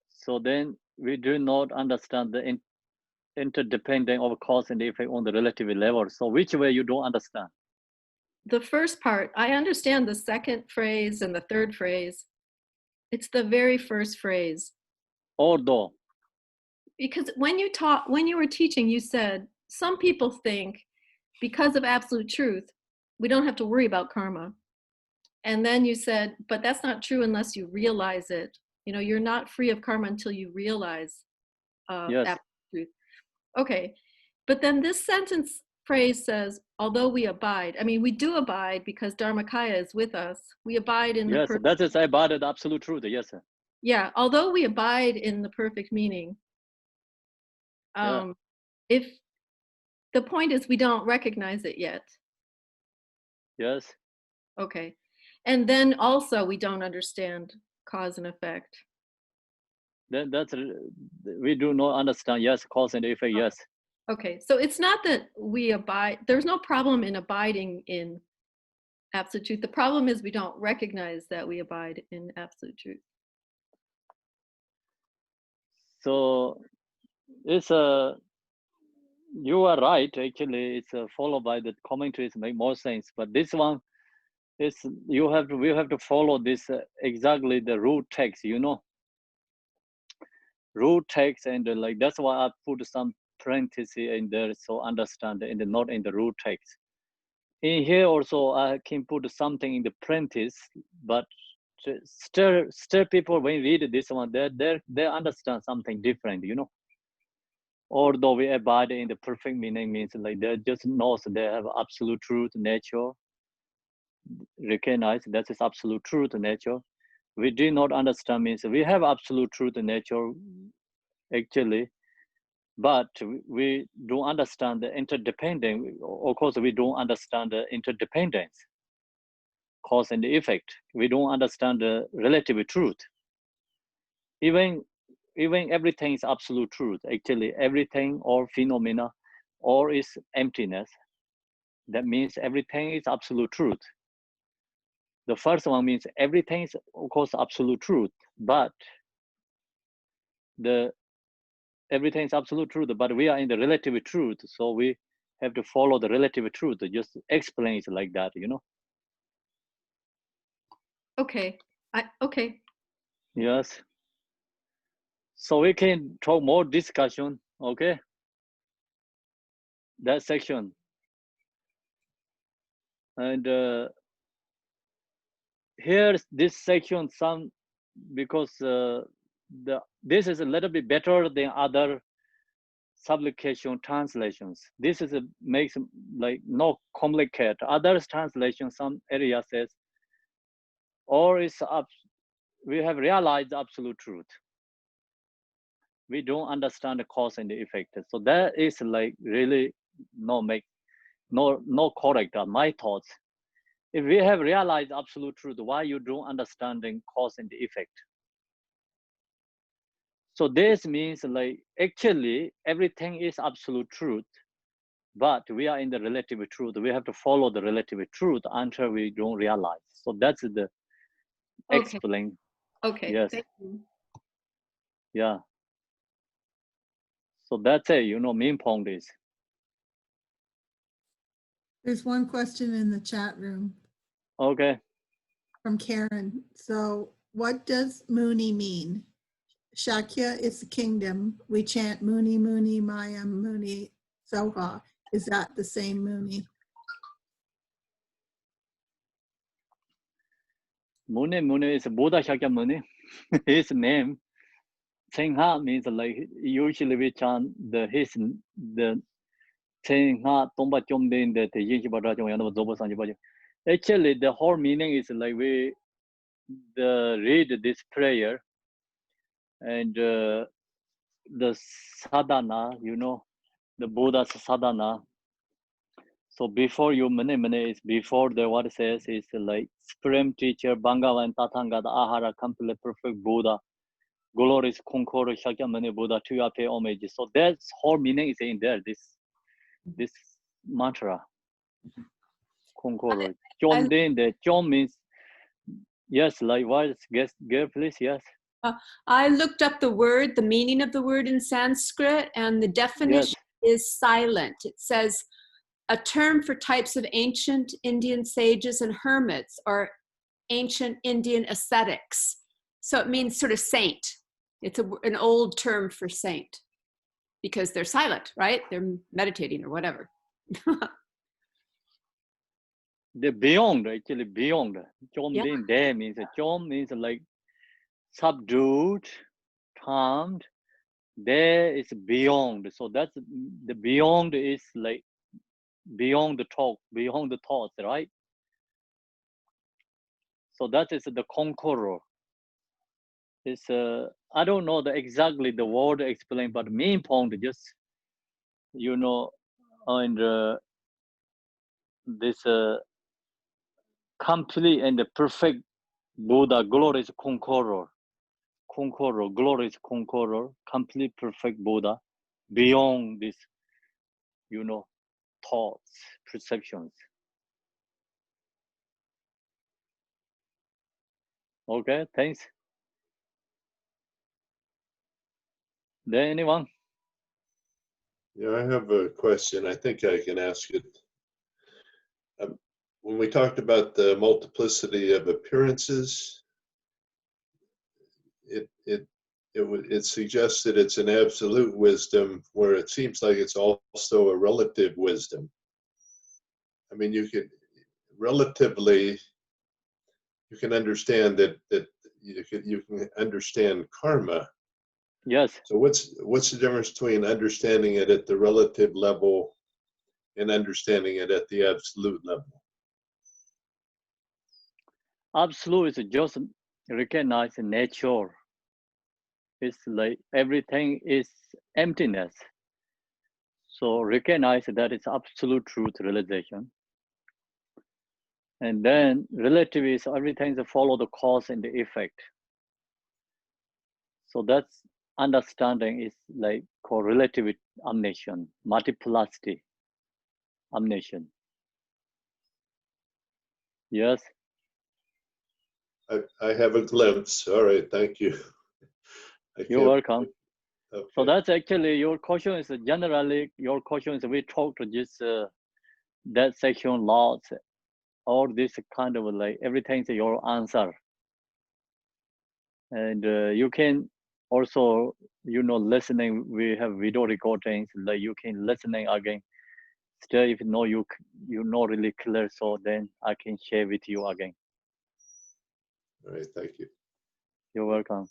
So then we do not understand the interdependence of cause and effect on the relative level. So which way you don't understand? The first part, I understand the second phrase and the third phrase. It's the very first phrase. Although. Because when you were teaching, you said, some people think because of absolute truth, we don't have to worry about karma. And then you said, but that's not true unless you realize it. You know, you're not free of karma until you realize Yes. absolute truth. Okay. But then this sentence phrase says, although we abide, I mean, we do abide because Dharmakaya is with us. We abide in the perfect. That is abide the absolute truth. Yes, sir. Yeah, although we abide in the perfect meaning. If the point is we don't recognize it yet. Yes. Okay. And then also we don't understand cause and effect. Then that's, we do not understand, yes, cause and effect, yes. Okay, so it's not that we abide, there's no problem in abiding in absolute truth. The problem is we don't recognize that we abide in absolute truth. So it's you are right, actually. It's followed by the commentaries make more sense, but this one is, we have to follow this exactly the root text, you know, root text, and like that's why I put some parentheses in there, so understand in the not in the root text. In here also I can put something in the parentheses, but still people when read this one, they understand something different, you know. Although we abide in the perfect meaning means like they just knows they have absolute truth nature, recognize that is absolute truth nature. We do not understand means we have absolute truth nature actually, but we don't understand the interdependence. Of course, we don't understand the interdependence, cause and effect. We don't understand the relative truth. Even everything is absolute truth. Actually, everything or phenomena or is emptiness. That means everything is absolute truth. The first one means everything is, of course, absolute truth, but everything is absolute truth, but we are in the relative truth, so we have to follow the relative truth. Just explain it like that, you know. Okay. Okay. Yes. So we can talk more discussion, okay? That section. And here's this section, some, because this is a little bit better than other supplication translations. This is makes like no complicated. Others translation, some area says, or is up, we have realized absolute truth. We don't understand the cause and the effect. So that is like really no correct. My thoughts. If we have realized absolute truth, why you don't understanding cause and the effect? So this means like actually everything is absolute truth, but we are in the relative truth. We have to follow the relative truth until we don't realize. So that's the explain. Okay. Yes. Thank you. Yeah. So that's it, you know, main point is. There's one question in the chat room. Okay. From Karen. So what does Mooney mean? Shakya is the kingdom. We chant Muni, Muni, Mayam, Muni, Soha. Is that the same Muni? Muni is Buddha Shakyamuni. His name. Sengha means like usually we chant the Sengha Tomba Chomdin that actually the whole meaning is like we read this prayer and the sadhana, the Buddha's sadhana. So before you mane is before the what it says is like supreme teacher Bhagavan Tathagata Ahara complete perfect Buddha. Glorious conqueror Shakyamuni Buddha to you pay homage. So that's whole meaning is in there. This mantra. Conqueror. Chom then the Chom means yes, likewise. Guess please, yes. I looked up the meaning of the word in Sanskrit, and the definition is silent. It says a term for types of ancient Indian sages and hermits or ancient Indian ascetics. So it means sort of saint. It's an old term for saint because they're silent, right? They're meditating or whatever. The beyond, actually beyond. Chom then there means Chom means like subdued, calmed. There is beyond. So that's the beyond is like beyond the talk, beyond the thoughts, right? So that is the conqueror. It's I don't know exactly the word explained, but main point just and this complete and perfect Buddha, glorious conqueror, glorious conqueror, complete perfect Buddha, beyond this, thoughts, perceptions. Okay, thanks. There anyone? Yeah, I have a question. I think I can ask it. When we talked about the multiplicity of appearances, it suggests that it's an absolute wisdom where it seems like it's also a relative wisdom. I mean, you can understand that you can understand karma. Yes. So what's the difference between understanding it at the relative level and understanding it at the absolute level? Absolute is just recognize nature. It's like everything is emptiness. So recognize that it's absolute truth realization. And then relative is everything that follow the cause and the effect. So that's understanding is like correlative omniscience, multiplicity, omniscience. Yes. I have a glimpse. All right, thank you. You're welcome. Okay. So that's actually your question is generally your question is we talked just that section lots, all this kind of like everything's your answer. And you can also listening. We have video recordings like you can listening again. Still, if you not really clear, so then I can share with you again. All right, thank you. You're welcome.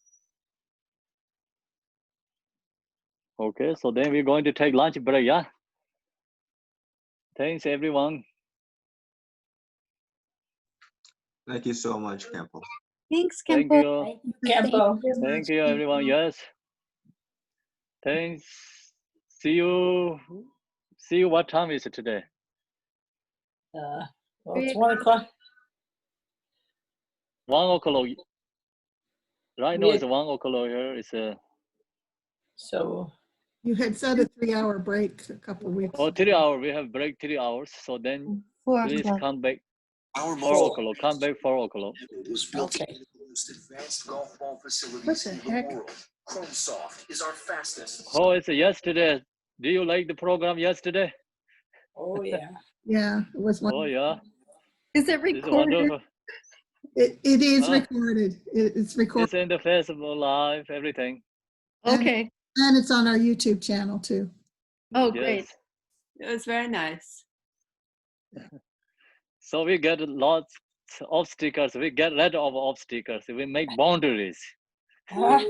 Okay, so then we're going to take lunch break, yeah? Thanks, everyone. Thank you so much, Khenpo. Thanks, Thank Khenpo. you. Khenpo. Thank you, everyone. Yes. Thanks. See you. What time is it today? Well, it's 1 o'clock. 1 o'clock. Right now Yeah. it's 1 o'clock here. It's So You had said a 3-hour break a couple of weeks ago. 3 hours. We have break 3 hours. So then 4 please o'clock. come back 4 o'clock. Come back 4 o'clock. okay. What the heck? Oh, it's yesterday. Do you like the program yesterday? Oh yeah. Yeah, it was Oh, one. yeah. Is it It's recorded? wonderful. It is Huh? recorded. It's recorded. It's in the Facebook Live, everything. Okay. And it's on our YouTube channel too. Oh, great. Yes. It was very nice. So we get lots of stickers. We get rid of stickers. We make boundaries. More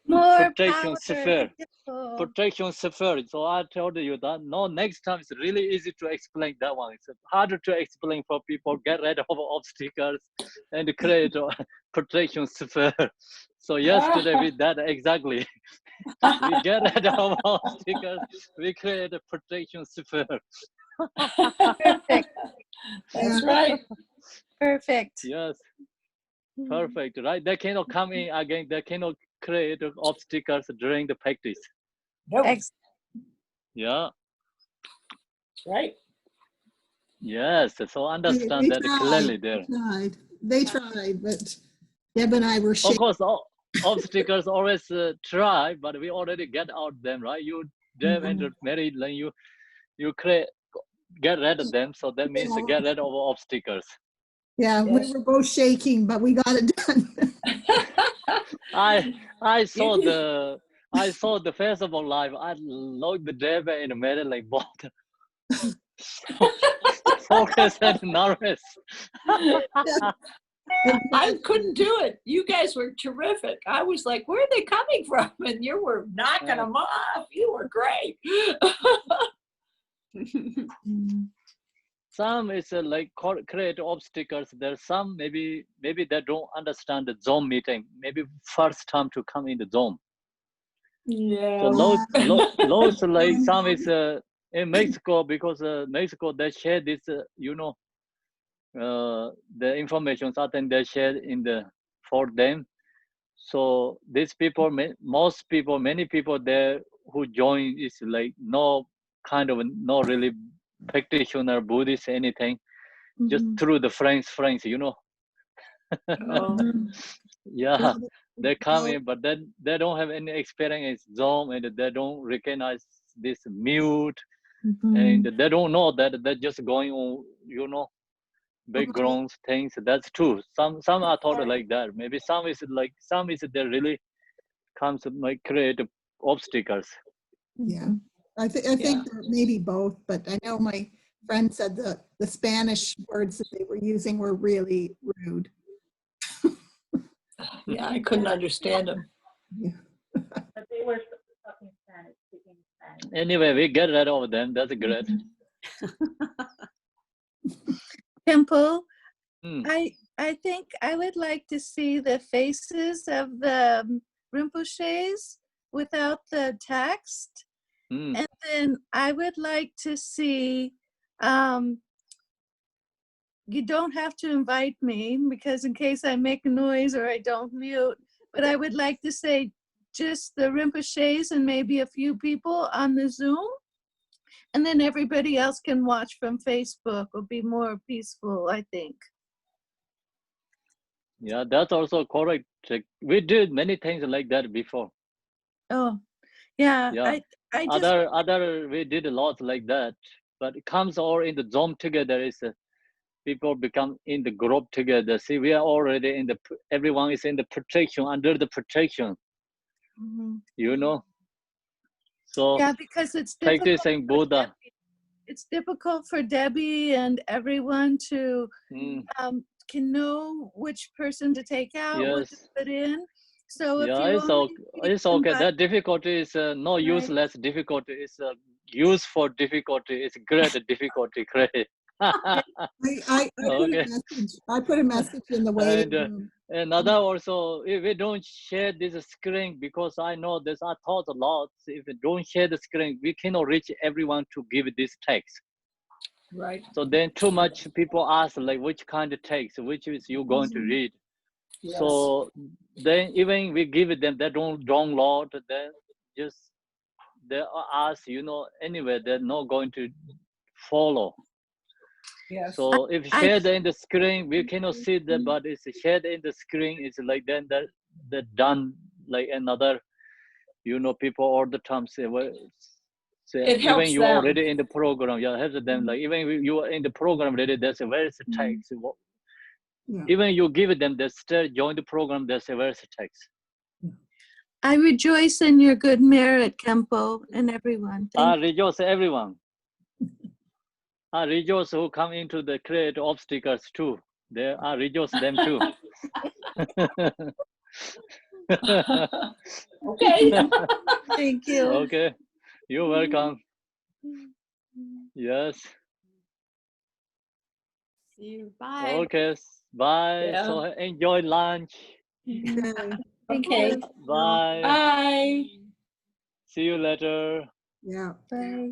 Protection power. sphere. to Khenpo. Protection sphere. So I told you that no, next time it's really easy to explain that one. It's harder to explain for people. Get rid of stickers and create a protection sphere. So yesterday we did exactly. We get rid of stickers. We create a protection sphere. Perfect. That's right. Perfect. Yes, perfect. Right? They cannot come in again. They cannot create obstacles during the practice. Nope. Ex- Yeah. That's right. Yes. So understand that clearly there. They tried, but Deb and I were Of shaking. course, obstacles always try, but we already get out them, right? You, Deb, and Mary, then you get rid of them. So that means get rid of obstacles. Yeah, Yes. we were both shaking, but we got it done. I saw the festival live. I looked the Deb and Mary like both focused and nervous. I couldn't do it. You guys were terrific. I was like, where are they coming from? And you were knocking them off. You were great. Some is like create obstacles. There's some maybe they don't understand the Zoom meeting. Maybe first time to come in the Zoom. Yeah. So loads like some is in Mexico, because Mexico they share this the information something they share in the for them. So these people, many people there who join is like no really practitioner Buddhist anything, just through the friends, Oh. yeah, they come in, but then they don't have any experience Zoom, and they don't recognize this mute, and they don't know that they're just going on, background things. That's true. Some are taught like that. Maybe some is they really comes to like create obstacles. Yeah, I think maybe both, but I know my friend said the Spanish words that they were using were really rude. Yeah, I couldn't understand them. Yeah. But they were talking Spanish, speaking Spanish. Anyway, we get rid of them. That's great. Khenpo, I think I would like to see the faces of the Rinpoches without the text. And then I would like to see, you don't have to invite me, because in case I make a noise or I don't mute, but I would like to say just the Rinpoches and maybe a few people on the Zoom. And then everybody else can watch from Facebook. Will be more peaceful, I think. Yeah, that's also correct. We did many things like that before. Oh, yeah. Yeah. I just other we did a lot like that, but it comes all in the Zoom together. Is people become in the group together. See, we are already everyone is in the protection, under the protection. So yeah, because it's practicing Buddha. It's difficult for Debbie and everyone to can know which person to take out, what to put in. So yeah, if it's okay. That difficulty is no useless difficulty. It's useful difficulty. It's great difficulty. Great. I put a message in the waiting room. Another also, if we don't share this screen, because I know this, I taught a lot. If we don't share the screen, we cannot reach everyone to give this text. Right. So then too much people ask like which kind of text, which is you going to read. Yes. So then even we give them, they don't download, then just they ask, anyway, they're not going to follow. Yes. So if shared in the screen, we cannot see them, but it's shared in the screen. It's like then they're done like another, people all the time say, well, it helps even you them. already in the program, helps them. Like even you are in the program already, they say, where is the text? Even you give them, they still join the program, they say, where is the text? I rejoice in your good merit, Khenpo, and everyone. I Thank you. rejoice everyone. I rejoice who come into the create obstacles too. I rejoice them too. Okay. Thank you. Okay, you're welcome. Yes. See you. Bye. Okay, bye. Yeah. So enjoy lunch. Okay. Bye. Bye. See you later. Yeah. Bye.